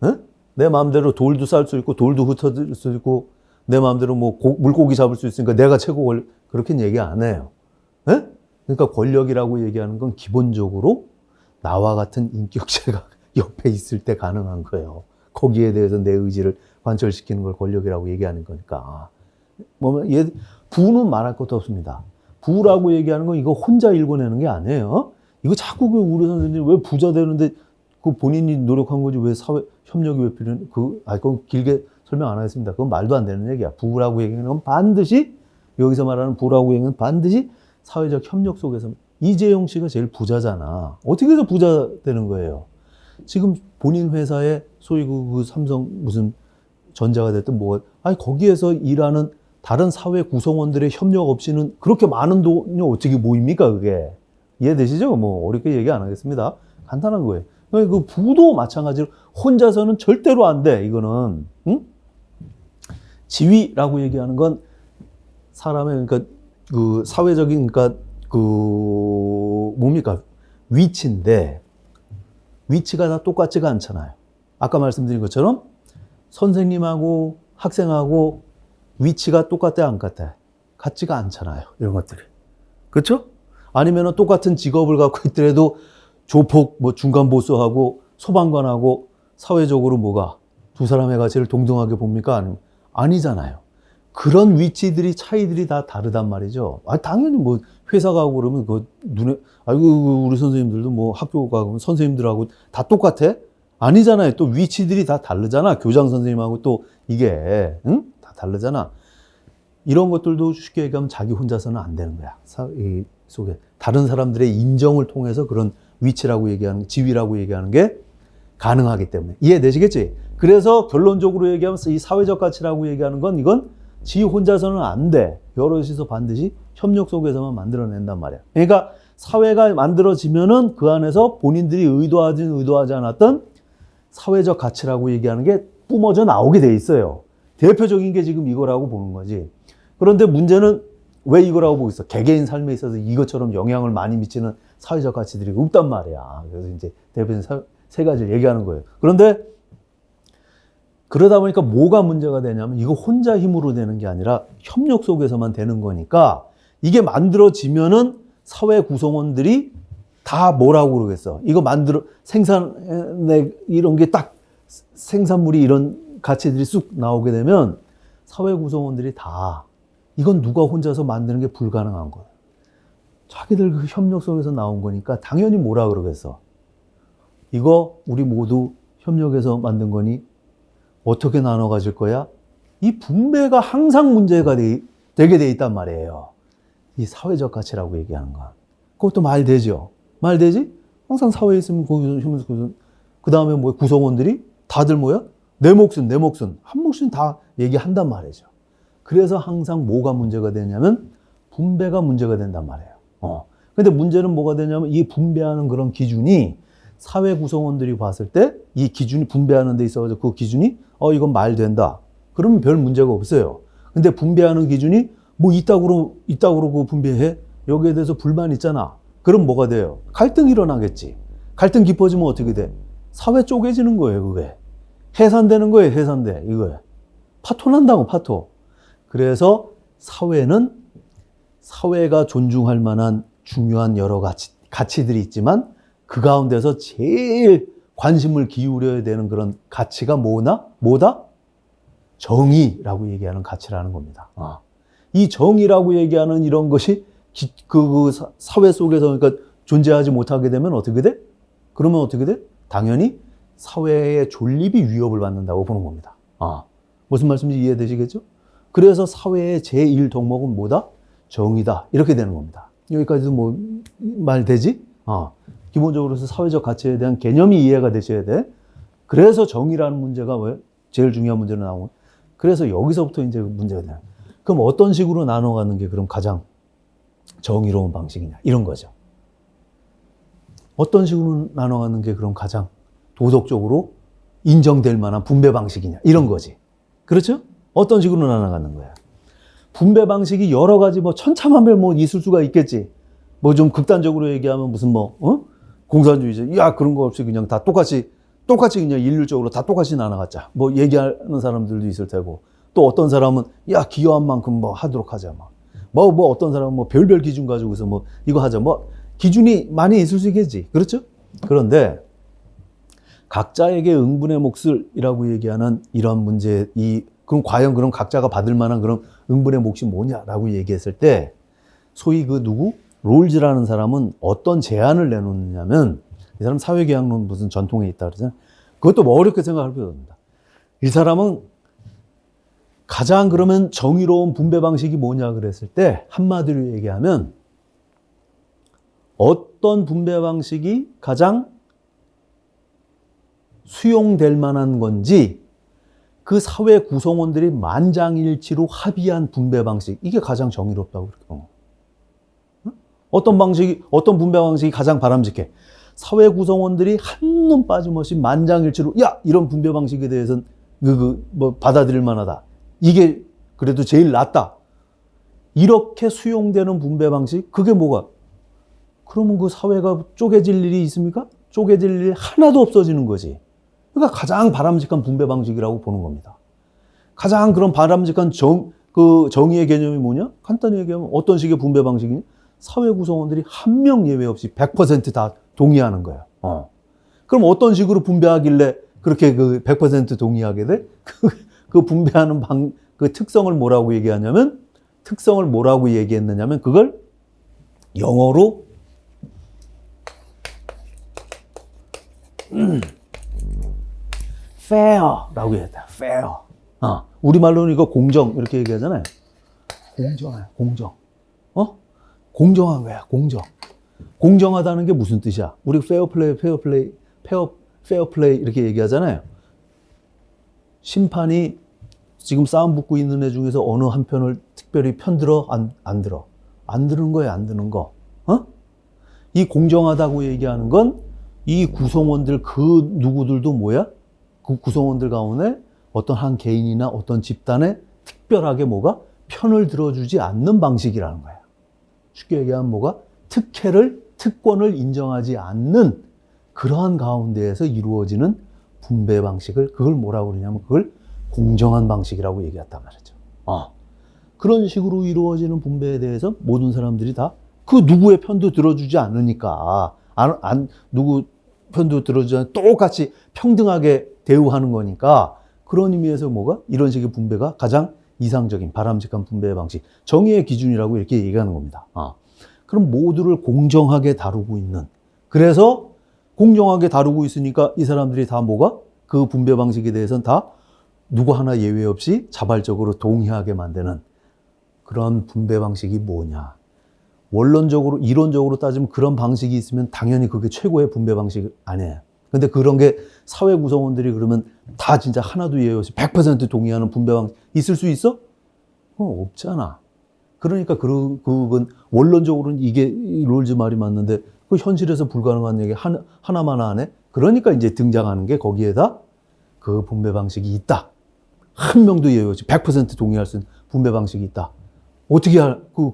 에? 내 마음대로 돌도 쌀 수 있고 돌도 흩어질 수 있고 내 마음대로 물고기 잡을 수 있으니까 내가 최고 권력 그렇게는 얘기 안 해요. 에? 그러니까 권력이라고 얘기하는 건 기본적으로 나와 같은 인격체가 옆에 있을 때 가능한 거예요. 거기에 대해서 내 의지를 관철시키는 걸 권력이라고 얘기하는 거니까. 부는 말할 것도 없습니다. 부라고 얘기하는 건 이거 혼자 읽어내는 게 아니에요. 이거 자꾸 우리 선생님 왜 부자 되는데 그 본인이 노력한 거지 왜 사회 협력이 왜 필요해? 그건 길게 설명 안 하겠습니다. 그건 말도 안 되는 얘기야. 부라고 얘기하는 건 반드시 여기서 말하는 부라고 얘기하는 건 반드시 사회적 협력 속에서 이재용 씨가 제일 부자잖아. 어떻게 해서 부자 되는 거예요? 지금 본인 회사에 소위 그 삼성 무슨 전자가 됐든 거기에서 일하는 다른 사회 구성원들의 협력 없이는 그렇게 많은 돈이 어떻게 모입니까, 그게? 이해되시죠? 어렵게 얘기 안 하겠습니다. 간단한 거예요. 그 부도 마찬가지로 혼자서는 절대로 안 돼, 이거는. 응? 지위라고 얘기하는 건 사람의, 그러니까 그 사회적인, 그러니까 위치인데, 위치가 다 똑같지가 않잖아요. 아까 말씀드린 것처럼 선생님하고 학생하고 위치가 똑같아, 안 같아? 같지가 않잖아요. 이런 것들이. 그렇죠? 아니면 똑같은 직업을 갖고 있더라도 조폭, 중간 보스하고 소방관하고 사회적으로 두 사람의 가치를 동등하게 봅니까? 아니잖아요. 그런 위치들이, 차이들이 다 다르단 말이죠. 당연히 회사 가고 그러면 우리 선생님들도 학교 가고 선생님들하고 다 똑같아? 아니잖아요. 또 위치들이 다 다르잖아. 교장 선생님하고 또 이게, 응? 다 다르잖아. 이런 것들도 쉽게 얘기하면 자기 혼자서는 안 되는 거야. 이 속에. 다른 사람들의 인정을 통해서 그런 위치라고 얘기하는, 지위라고 얘기하는 게 가능하기 때문에. 이해되시겠지? 그래서 결론적으로 얘기하면 이 사회적 가치라고 얘기하는 건 이건 지 혼자서는 안 돼. 여럿이서 반드시 협력 속에서만 만들어낸단 말이야. 그러니까 사회가 만들어지면은 그 안에서 본인들이 의도하지 않았던 사회적 가치라고 얘기하는 게 뿜어져 나오게 돼 있어요. 대표적인 게 지금 이거라고 보는 거지. 그런데 문제는 왜 이거라고 보고 있어? 개개인 삶에 있어서 이것처럼 영향을 많이 미치는 사회적 가치들이 없단 말이야. 그래서 이제 대표적인 세 가지를 얘기하는 거예요. 그런데 그러다 보니까 뭐가 문제가 되냐면 이거 혼자 힘으로 되는 게 아니라 협력 속에서만 되는 거니까 이게 만들어지면은 사회 구성원들이 다 뭐라고 그러겠어. 이거 생산에 이런 게 딱 생산물이 이런 가치들이 쑥 나오게 되면 사회 구성원들이 다 이건 누가 혼자서 만드는 게 불가능한 거야. 자기들 그 협력 속에서 나온 거니까 당연히 뭐라 그러겠어. 이거 우리 모두 협력해서 만든 거니 어떻게 나눠 가질 거야? 이 분배가 항상 문제가 되게 돼 있단 말이에요. 이 사회적 가치라고 얘기하는 거. 그것도 말 되죠. 말 되지? 항상 사회에 있으면 거기서 그 다음에 뭐 구성원들이 다들 뭐야? 내 목숨 한 목숨 다 얘기한단 말이죠. 그래서 항상 뭐가 문제가 되냐면 분배가 문제가 된단 말이에요. 근데 문제는 뭐가 되냐면 이 분배하는 그런 기준이 사회 구성원들이 봤을 때 이 기준이 분배하는 데 있어가지고 그 기준이 이건 말 된다. 그러면 별 문제가 없어요. 근데 분배하는 기준이 뭐 이따구로 그 분배해? 여기에 대해서 불만 있잖아. 그럼 뭐가 돼요? 갈등이 일어나겠지. 갈등 깊어지면 어떻게 돼? 사회 쪼개지는 거예요, 그게. 해산되는 거예요, 해산돼. 이거에. 파토 난다고, 파토. 그래서 사회가 존중할 만한 중요한 여러 가치들이 있지만 그 가운데서 제일 관심을 기울여야 되는 그런 가치가 뭐다? 정의라고 얘기하는 가치라는 겁니다. 이 정의라고 얘기하는 이런 것이 그 사회 속에서 그러니까 존재하지 못하게 되면 어떻게 돼? 그러면 어떻게 돼? 당연히 사회의 존립이 위협을 받는다고 보는 겁니다. 무슨 말씀인지 이해되시겠죠? 그래서 사회의 제1덕목은 뭐다? 정의다. 이렇게 되는 겁니다. 여기까지도 뭐 말 되지? 기본적으로 사회적 가치에 대한 개념이 이해가 되셔야 돼. 그래서 정의라는 문제가 왜 제일 중요한 문제로 나오고 그래서 여기서부터 이제 문제가 돼요. 그럼 어떤 식으로 나눠가는 게 그럼 가장 정의로운 방식이냐? 이런 거죠. 어떤 식으로 나눠가는 게 그럼 가장 도덕적으로 인정될 만한 분배 방식이냐? 이런 거지. 그렇죠? 어떤 식으로 나눠가는 거야? 분배 방식이 여러 가지 뭐 천차만별 뭐 있을 수가 있겠지. 뭐 좀 극단적으로 얘기하면 무슨 공산주의자. 야, 그런 거 없이 그냥 다 똑같이 그냥 일률적으로 다 똑같이 나눠갔자. 뭐 얘기하는 사람들도 있을 테고. 또 어떤 사람은 야, 기여한 만큼 뭐 하도록 하자. 뭐 어떤 사람은 뭐 별별 기준 가지고서 뭐 이거 하자. 뭐 기준이 많이 있을 수 있겠지. 그렇죠? 그런데 각자에게 응분의 몫이라고 얘기하는 이런 문제, 그럼 과연 그런 각자가 받을 만한 그런 응분의 몫이 뭐냐라고 얘기했을 때 소위 롤즈라는 사람은 어떤 제안을 내놓느냐면 이 사람 사회계약론 무슨 전통에 있다 그러잖아요. 그것도 뭐 어렵게 생각할 필요 없습니다. 이 사람은 가장 그러면 정의로운 분배 방식이 뭐냐 그랬을 때 한마디로 얘기하면 어떤 분배 방식이 가장 수용될 만한 건지 그 사회 구성원들이 만장일치로 합의한 분배 방식 이게 가장 정의롭다고 그렇게 보는 거예요. 어떤 분배 방식이 가장 바람직해? 사회 구성원들이 한눈 빠짐없이 만장일치로 야 이런 분배 방식에 대해서는 뭐 받아들일 만하다. 이게 그래도 제일 낫다. 이렇게 수용되는 분배 방식 그게 뭐가? 그러면 그 사회가 쪼개질 일이 있습니까? 쪼개질 일이 하나도 없어지는 거지. 그러니까 가장 바람직한 분배 방식이라고 보는 겁니다. 가장 그런 바람직한 정의의 개념이 뭐냐? 간단히 얘기하면 어떤 식의 분배 방식이냐? 사회 구성원들이 한 명 예외 없이 100% 다 동의하는 거예요. 그럼 어떤 식으로 분배하길래 그렇게 100% 동의하게 돼? 그 분배하는 그 특성을 뭐라고 얘기하냐면, 특성을 뭐라고 얘기했느냐면, 그걸 영어로 fair라고 얘기했다. fair. 우리말로는 이거 공정 이렇게 얘기하잖아요. 공정. 공정한 거야, 공정. 공정하다는 게 무슨 뜻이야? 우리 fair play 이렇게 얘기하잖아요. 심판이 지금 싸움 붙고 있는 애 중에서 어느 한 편을 특별히 편들어? 안 들어? 안 드는 거야, 안 드는 거. 이 공정하다고 얘기하는 건 이 구성원들 그 누구들도 뭐야? 그 구성원들 가운데 어떤 한 개인이나 어떤 집단에 특별하게 뭐가 편을 들어주지 않는 방식이라는 거예요. 쉽게 얘기하면 뭐가 특권을 인정하지 않는 그러한 가운데에서 이루어지는 분배 방식을 그걸 뭐라고 그러냐면 그걸 공정한 방식이라고 얘기했단 말이죠. 그런 식으로 이루어지는 분배에 대해서 모든 사람들이 다 그 누구의 편도 들어주지 않으니까 누구 편도 들어주지 않으면 똑같이 평등하게 대우하는 거니까 그런 의미에서 뭐가 이런 식의 분배가 가장 이상적인 바람직한 분배 방식, 정의의 기준이라고 이렇게 얘기하는 겁니다. 그럼 모두를 공정하게 다루고 있는, 그래서 공정하게 다루고 있으니까 이 사람들이 다 뭐가 그 분배 방식에 대해서는 다 누구 하나 예외 없이 자발적으로 동의하게 만드는 그런 분배 방식이 뭐냐. 원론적으로 이론적으로 따지면 그런 방식이 있으면 당연히 그게 최고의 분배 방식 아니에요. 근데 그런 게 사회 구성원들이 그러면 다 진짜 하나도 예외 없이 100% 동의하는 분배 방식 있을 수 있어? 없잖아. 그러니까 그건 원론적으로는 이게 롤즈 말이 맞는데 그 현실에서 불가능한 얘기 하나만 하네. 그러니까 이제 등장하는 게 거기에다 그 분배 방식이 있다. 한 명도 예외 없이 100% 동의할 수 있는 분배 방식이 있다. 어떻게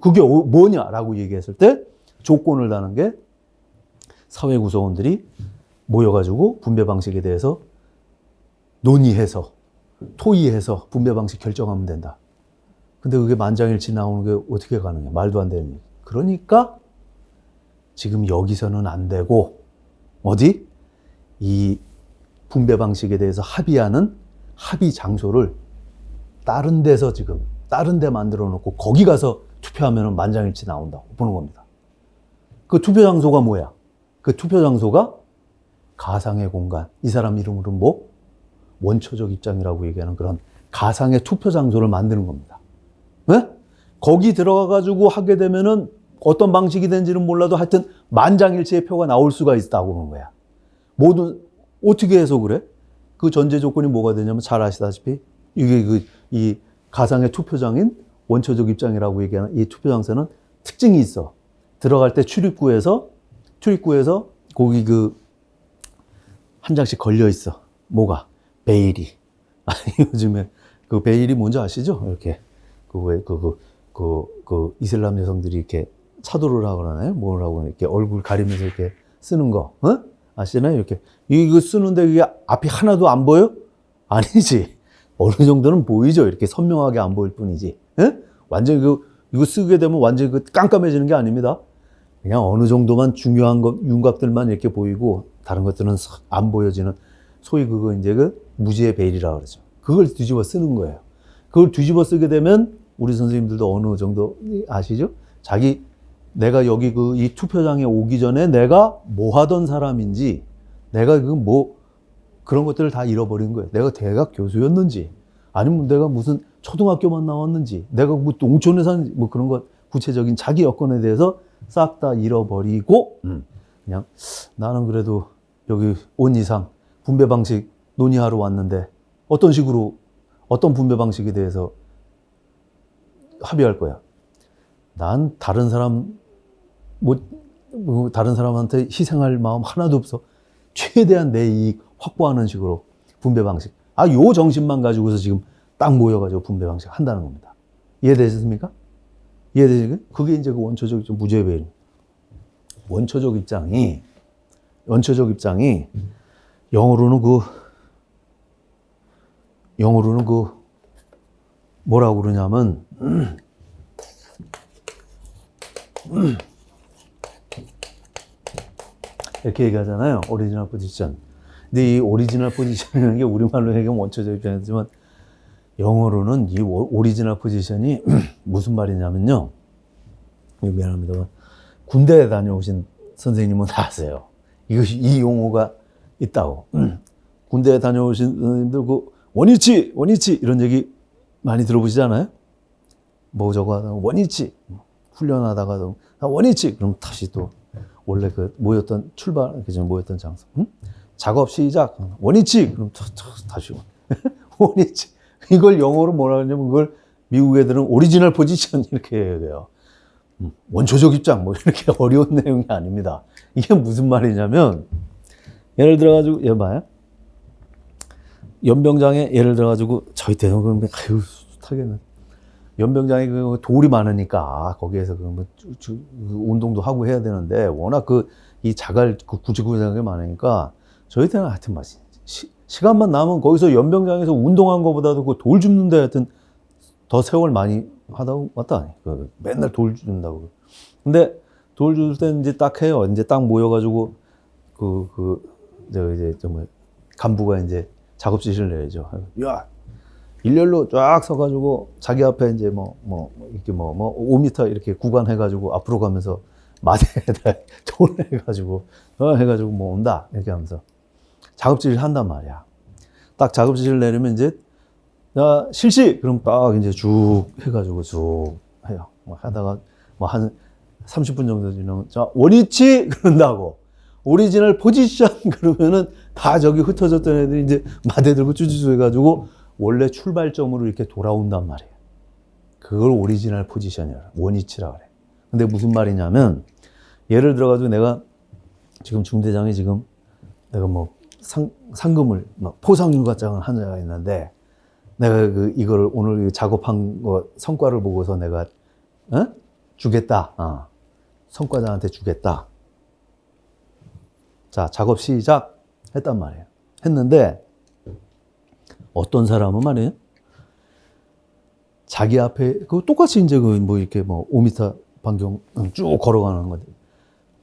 그게 뭐냐라고 얘기했을 때 조건을 다는 게 사회 구성원들이 모여가지고 분배 방식에 대해서 논의해서 토의해서 분배 방식 결정하면 된다. 근데 그게 만장일치 나오는 게 어떻게 가능해? 말도 안 되는 얘기. 그러니까 지금 여기서는 안 되고 어디? 이 분배 방식에 대해서 합의하는 합의 장소를 다른 데서 지금 다른 데 만들어 놓고 거기 가서 투표하면 만장일치 나온다고 보는 겁니다. 그 투표 장소가 뭐야? 그 투표 장소가 가상의 공간. 이 사람 이름으로는 뭐? 원초적 입장이라고 얘기하는 그런 가상의 투표 장소를 만드는 겁니다. 네? 거기 들어가가지고 하게 되면은 어떤 방식이 된지는 몰라도 하여튼 만장일치의 표가 나올 수가 있다고 보는 거야. 어떻게 해서 그래? 그 전제 조건이 뭐가 되냐면 잘 아시다시피 이게 이 가상의 투표장인 원초적 입장이라고 얘기하는 이 투표장소는 특징이 있어. 들어갈 때 출입구에서 거기 한 장씩 걸려 있어. 뭐가? 베일이. 아니, 요즘에 그 베일이 뭔지 아시죠? 이렇게. 이슬람 여성들이 이렇게 차도를 하거나요? 뭐라고 이렇게 얼굴 가리면서 이렇게 쓰는 거. 아시나요? 이렇게. 이거 쓰는데 이게 앞이 하나도 안 보여? 아니지. 어느 정도는 보이죠. 이렇게 선명하게 안 보일 뿐이지. 완전히 이거 쓰게 되면 완전히 깜깜해지는 게 아닙니다. 그냥 어느 정도만 중요한 윤곽들만 이렇게 보이고 다른 것들은 안 보여지는 소위 그거 이제 무지의 베일이라고 그러죠. 그걸 뒤집어 쓰는 거예요. 그걸 뒤집어 쓰게 되면 우리 선생님들도 어느 정도 아시죠? 내가 여기 이 투표장에 오기 전에 내가 뭐 하던 사람인지 내가 그런 것들을 다 잃어버린 거예요. 내가 대학 교수였는지, 아니면 내가 무슨 초등학교만 나왔는지, 내가 뭐 농촌에 사는지, 뭐 그런 것, 구체적인 자기 여건에 대해서 싹 다 잃어버리고, 그냥 나는 그래도 여기 온 이상 분배 방식 논의하러 왔는데, 어떤 분배 방식에 대해서 합의할 거야. 난 다른 사람한테 희생할 마음 하나도 없어. 최대한 내 이익 확보하는 식으로 분배 방식. 요 정신만 가지고서 지금 딱 모여가지고 분배 방식 한다는 겁니다. 이해되셨습니까? 이해되시죠? 그게 이제 그 원초적 무죄의 배임. 원초적 입장이 영어로는 뭐라고 그러냐면, 이렇게 얘기하잖아요. 오리지널 포지션. 근데 이 오리지널 포지션이라는 게 우리말로 얘기하면 원초적 입장이지만 영어로는 이 오리지널 포지션이 무슨 말이냐면요. 미안합니다. 군대에 다녀오신 선생님은 다 아세요. 이 용어가 있다고. 군대에 다녀오신 선생님들 원위치 이런 얘기 많이 들어보시잖아요. 뭐 저거 하다가 원위치 훈련하다가도 원위치 그럼 다시 또 원래 모였던 장소. 작업 시작. 원위치. 그럼 다시 원위치. 이걸 영어로 뭐라 하냐면 그걸 미국 애들은 오리지널 포지션 이렇게 얘기해요. 원초적 입장 뭐 이렇게 어려운 내용이 아닙니다. 이게 무슨 말이냐면 예를 들어가지고 얘 봐요. 연병장에 예를 들어가지고 저희 때는 그러면 아유 타겠네. 연병장에 그 돌이 많으니까 거기에서 그 운동도 하고 해야 되는데 워낙 그 이 자갈 그 구지구장이 많으니까 저희 때는 하여튼 막 시간만 나면 거기서 연병장에서 운동한 것보다도 그 돌 줍는데 하여튼 더 세월 많이 하다 왔다. 그 맨날 돌 준다고. 근데 돌 줄 때 이제 딱 해요. 이제 딱 모여가지고 이제 뭐 간부가 이제 작업 지시를 내야죠. 야, 일렬로 쫙 서가지고 자기 앞에 이제 이렇게 5m 이렇게 구간해가지고 앞으로 가면서 마대에다 돌 해가지고 뭐 온다 이렇게 하면서 작업 지시를 한단 말이야. 딱 작업 지시를 내리면 이제 자 실시 그럼 딱 이제 쭉 해가지고 쭉 해요. 뭐 하다가 뭐 한 30분 정도 지나면 자 원위치 그런다고 오리지널 포지션 그러면은 다 저기 흩어졌던 애들이 이제 마대 들고 쭈쭈쭈 해가지고 원래 출발점으로 이렇게 돌아온단 말이에요. 그걸 오리지널 포지션이라 원위치라 그래. 근데 무슨 말이냐면 예를 들어가지고 내가 지금 중대장이 지금 내가 뭐 상금을 포상휴가장을 한 자가 있는데 내가 이거를 오늘 작업한 거 성과를 보고서 내가 주겠다. 성과자한테 주겠다. 자, 작업 시작 했단 말이에요. 했는데 어떤 사람은 말이에요. 자기 앞에 그 똑같이 이제 뭐 이렇게 뭐 5m 반경 쭉 걸어가는 건데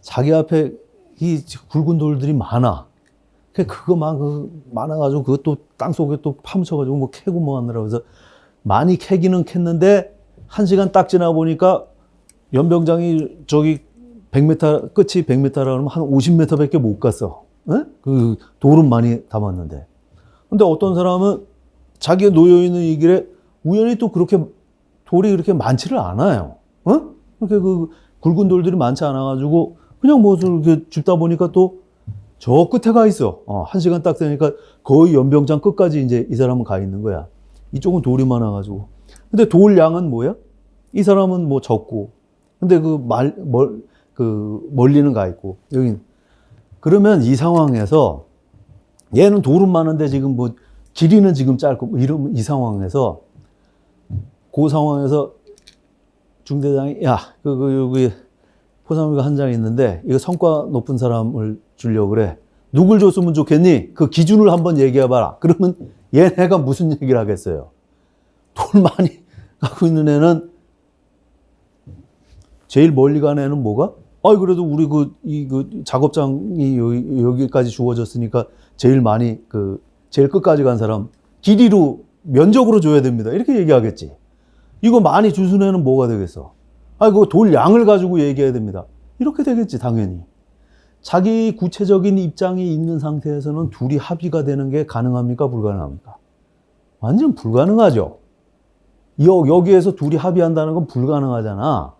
자기 앞에 이 굵은 돌들이 많아. 그거 많아가지고 그것도 땅 속에 또 파묻혀가지고 뭐 캐고 뭐 하느라고 해서 많이 캐기는 캤는데 1시간 딱 지나 보니까 연병장이 저기 100m 끝이 100m라 그러면 한 50m밖에 못 갔어. 에? 그 돌은 많이 담았는데. 근데 어떤 사람은 자기가 놓여 있는 이 길에 우연히 또 그렇게 돌이 그렇게 많지를 않아요. 어? 그렇게 그 굵은 돌들이 많지 않아가지고 그냥 뭐 이렇게 줍다 보니까 또 저 끝에 가 있어. 1시간 딱 되니까 거의 연병장 끝까지 이제 이 사람은 가 있는 거야. 이쪽은 돌이 많아가지고. 근데 돌 양은 뭐야? 이 사람은 뭐 적고. 근데 멀리는 가 있고. 여긴. 그러면 이 상황에서 얘는 돌은 많은데 지금 뭐 길이는 지금 짧고 뭐 이러면 이 상황에서 그 상황에서 중대장이 야, 여기 포상휴가 한 장 있는데 이거 성과 높은 사람을 주려고 그래. 누굴 줬으면 좋겠니? 그 기준을 한번 얘기해봐라. 그러면 얘네가 무슨 얘기를 하겠어요? 돈 많이 갖고 있는 애는 제일 멀리 간 애는 뭐가? 그래도 우리 작업장이 여기까지 주어졌으니까 제일 많이 제일 끝까지 간 사람 길이로 면적으로 줘야 됩니다. 이렇게 얘기하겠지. 이거 많이 주순 애는 뭐가 되겠어? 그거 돌 양을 가지고 얘기해야 됩니다. 이렇게 되겠지, 당연히. 자기 구체적인 입장이 있는 상태에서는 둘이 합의가 되는 게 가능합니까? 불가능합니까? 완전 불가능하죠. 여기에서 둘이 합의한다는 건 불가능하잖아.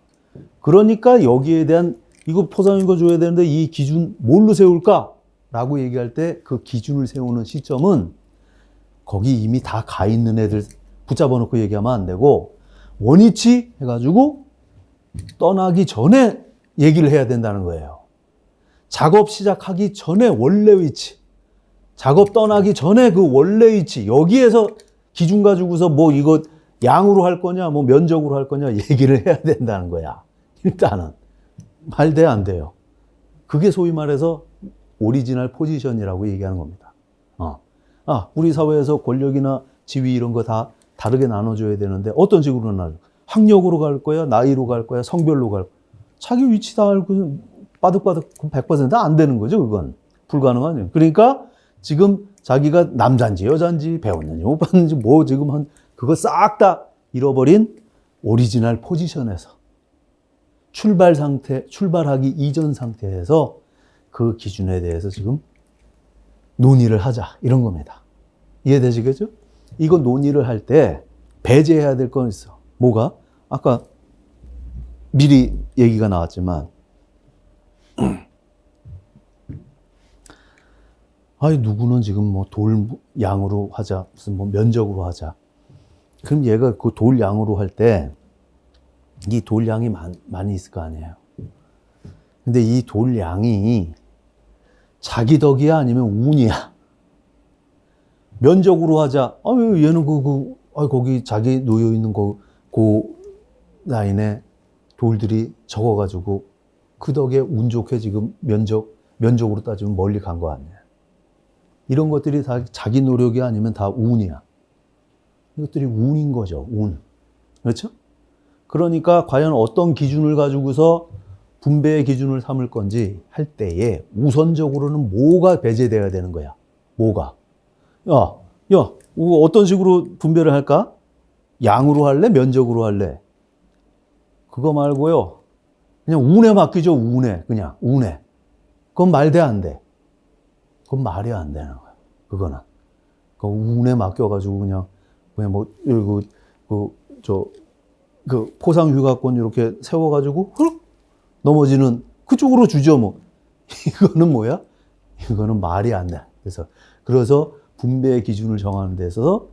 그러니까 여기에 대한 이거 포상휴가 줘야 되는데 이 기준 뭘로 세울까? 라고 얘기할 때 그 기준을 세우는 시점은 거기 이미 다 가 있는 애들 붙잡아 놓고 얘기하면 안 되고 원위치 해가지고 떠나기 전에 얘기를 해야 된다는 거예요. 작업 시작하기 전에 원래 위치, 작업 떠나기 전에 그 원래 위치, 여기에서 기준 가지고서 뭐 이거 양으로 할 거냐, 뭐 면적으로 할 거냐 얘기를 해야 된다는 거야. 일단은. 말 돼, 안 돼요? 그게 소위 말해서 오리지널 포지션이라고 얘기하는 겁니다. 우리 사회에서 권력이나 지위 이런 거 다 다르게 나눠줘야 되는데 어떤 식으로 나눠? 학력으로 갈 거야? 나이로 갈 거야? 성별로 갈 거야? 자기 위치 다 알고 빠득빠득 100% 안 되는 거죠, 그건. 불가능하죠. 그러니까 지금 자기가 남자인지 여자인지 배웠는지 못 봤는지 뭐 지금 그거 싹 다 잃어버린 오리지널 포지션에서 출발하기 이전 상태에서 그 기준에 대해서 지금 논의를 하자. 이런 겁니다. 이해되시겠죠? 이거 논의를 할 때 배제해야 될 건 있어. 뭐가? 아까 미리 얘기가 나왔지만 누구는 지금 뭐 돌 양으로 하자, 무슨 뭐 면적으로 하자. 그럼 얘가 그 돌 양으로 할 때 이 돌 양이 많이 있을 거 아니에요. 근데 이 돌 양이 자기 덕이야 아니면 운이야? 면적으로 하자. 얘는 거기 자기 놓여 있는 그 라인에 돌들이 적어가지고 그 덕에 운 좋게 지금 면적으로 따지면 멀리 간 거 아니에요. 이런 것들이 다 자기 노력이 아니면 다 운이야. 이것들이 운인 거죠. 운. 그렇죠? 그러니까 과연 어떤 기준을 가지고서 분배의 기준을 삼을 건지 할 때에 우선적으로는 뭐가 배제돼야 되는 거야. 뭐가? 어떤 식으로 분배를 할까? 양으로 할래? 면적으로 할래? 그거 말고요. 그냥 운에 맡기죠. 그냥 운에. 그건 말돼 안 돼. 그건 말이 안 되는 거야. 그거는. 그 운에 맡겨가지고 그냥 포상휴가권 이렇게 세워가지고 훅 넘어지는 그쪽으로 주죠. 이거는 뭐야? 이거는 말이 안 돼. 그래서 분배의 기준을 정하는 데 있어서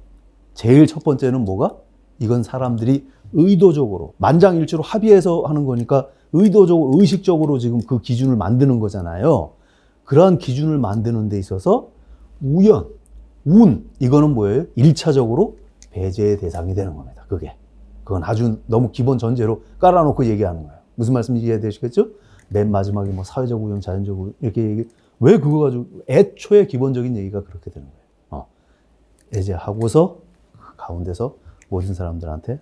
제일 첫 번째는 뭐가? 이건 사람들이 의도적으로 만장일치로 합의해서 하는 거니까 의도적으로 의식적으로 지금 그 기준을 만드는 거잖아요. 그러한 기준을 만드는 데 있어서 운 이거는 뭐예요? 1차적으로 배제의 대상이 되는 겁니다. 그건 아주 너무 기본 전제로 깔아놓고 얘기하는 거예요. 무슨 말씀인지 이해되시겠죠? 맨 마지막에 사회적 우연, 자연적 우연 이렇게 왜 그거 가지고 애초에 기본적인 얘기가 그렇게 되는 거예요. 배제하고서 그 가운데서 모든 사람들한테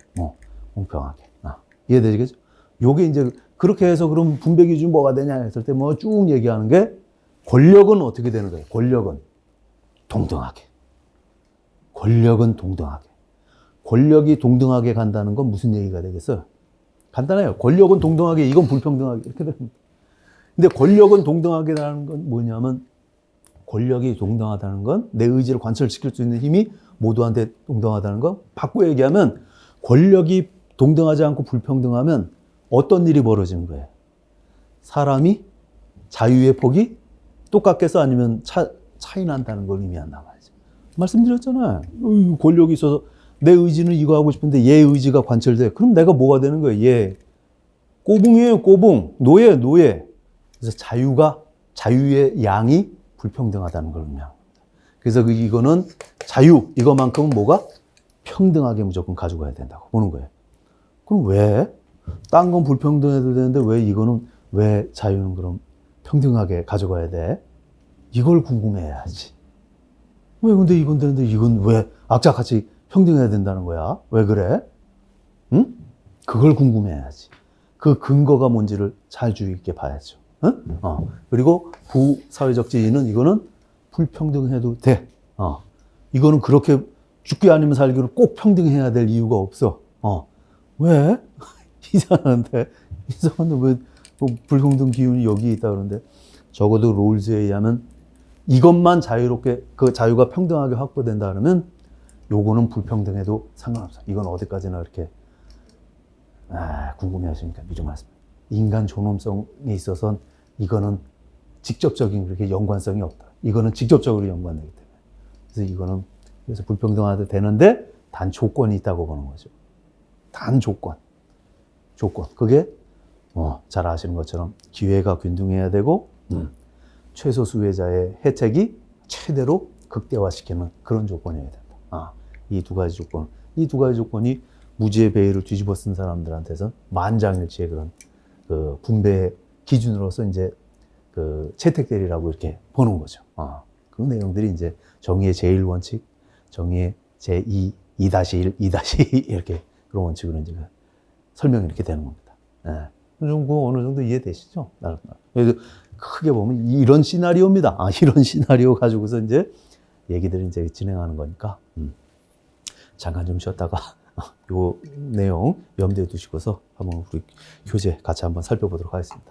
공평하게. 이해되시겠죠? 요게 이제 그렇게 해서 그럼 분배 기준 뭐가 되냐 했을 때 쭉 얘기하는 게 권력은 어떻게 되는 거예요? 권력은 동등하게. 권력이 동등하게 간다는 건 무슨 얘기가 되겠어요? 간단해요. 권력은 동등하게, 이건 불평등하게 이렇게 됩니다. 근데 권력은 동등하게라는 건 뭐냐면 권력이 동등하다는 건 내 의지를 관철시킬 수 있는 힘이 모두한테 동등하다는 거. 바꾸어 얘기하면 권력이 동등하지 않고 불평등하면 어떤 일이 벌어지는 거예요? 사람이 자유의 폭이 똑같겠어? 아니면 차이 난다는 걸 의미한단 말이죠. 말씀드렸잖아요. 권력이 있어서 내 의지는 이거 하고 싶은데 얘 의지가 관철돼. 그럼 내가 뭐가 되는 거예요? 얘 꼬붕이에요. 꼬붕. 노예. 그래서 자유의 양이 불평등하다는 걸 의미합니다. 그래서 이거는 이거만큼은 뭐가? 평등하게 무조건 가져가야 된다고 보는 거예요. 그럼 왜? 딴 건 불평등해도 되는데 왜 자유는 그럼 평등하게 가져가야 돼? 이걸 궁금해야지. 왜 근데 이건 되는데 이건 왜 악착같이 평등해야 된다는 거야? 왜 그래? 응? 그걸 궁금해야지. 그 근거가 뭔지를 잘 주의 있게 봐야죠. 응? 그리고 부사회적 지위는 이거는 불평등해도 돼. 이거는 그렇게 죽기 아니면 살기로 꼭 평등해야 될 이유가 없어. 왜? 이상한데 왜 불평등 기운이 여기 있다 그러는데 적어도 롤즈에 의하면 이것만 자유롭게 그 자유가 평등하게 확보된다 그러면 요거는 불평등해도 상관없어. 이건 어디까지나 이렇게 궁금해하시니까 미리 말씀. 인간 존엄성에 있어서는 이거는 직접적인 그렇게 연관성이 없다. 이거는 직접적으로 연관되기 때문에. 그래서 불평등하게 되는데 단 조건이 있다고 보는 거죠. 단 조건. 그게 잘 아시는 것처럼 기회가 균등해야 되고 최소 수혜자의 혜택이 최대로 극대화시키는 그런 조건이어야 된다. 이 두 가지 조건이 무지의 베일을 뒤집어 쓴 사람들한테서 만장일치의 그런 그 분배 기준으로서 이제 그 채택되리라고 이렇게 보는 거죠. 그 내용들이 이제 정의의 제1원칙, 정의의 제2, 2-1, 2-2 이렇게 그런 원칙으로 이제 설명이 이렇게 되는 겁니다. 어느 정도 이해되시죠? 그래서 크게 보면 이런 시나리오입니다. 이런 시나리오 가지고서 이제 얘기들을 이제 진행하는 거니까 잠깐 좀 쉬었다가 요 내용 염두에 두시고서 한번 우리 교재 같이 한번 살펴보도록 하겠습니다.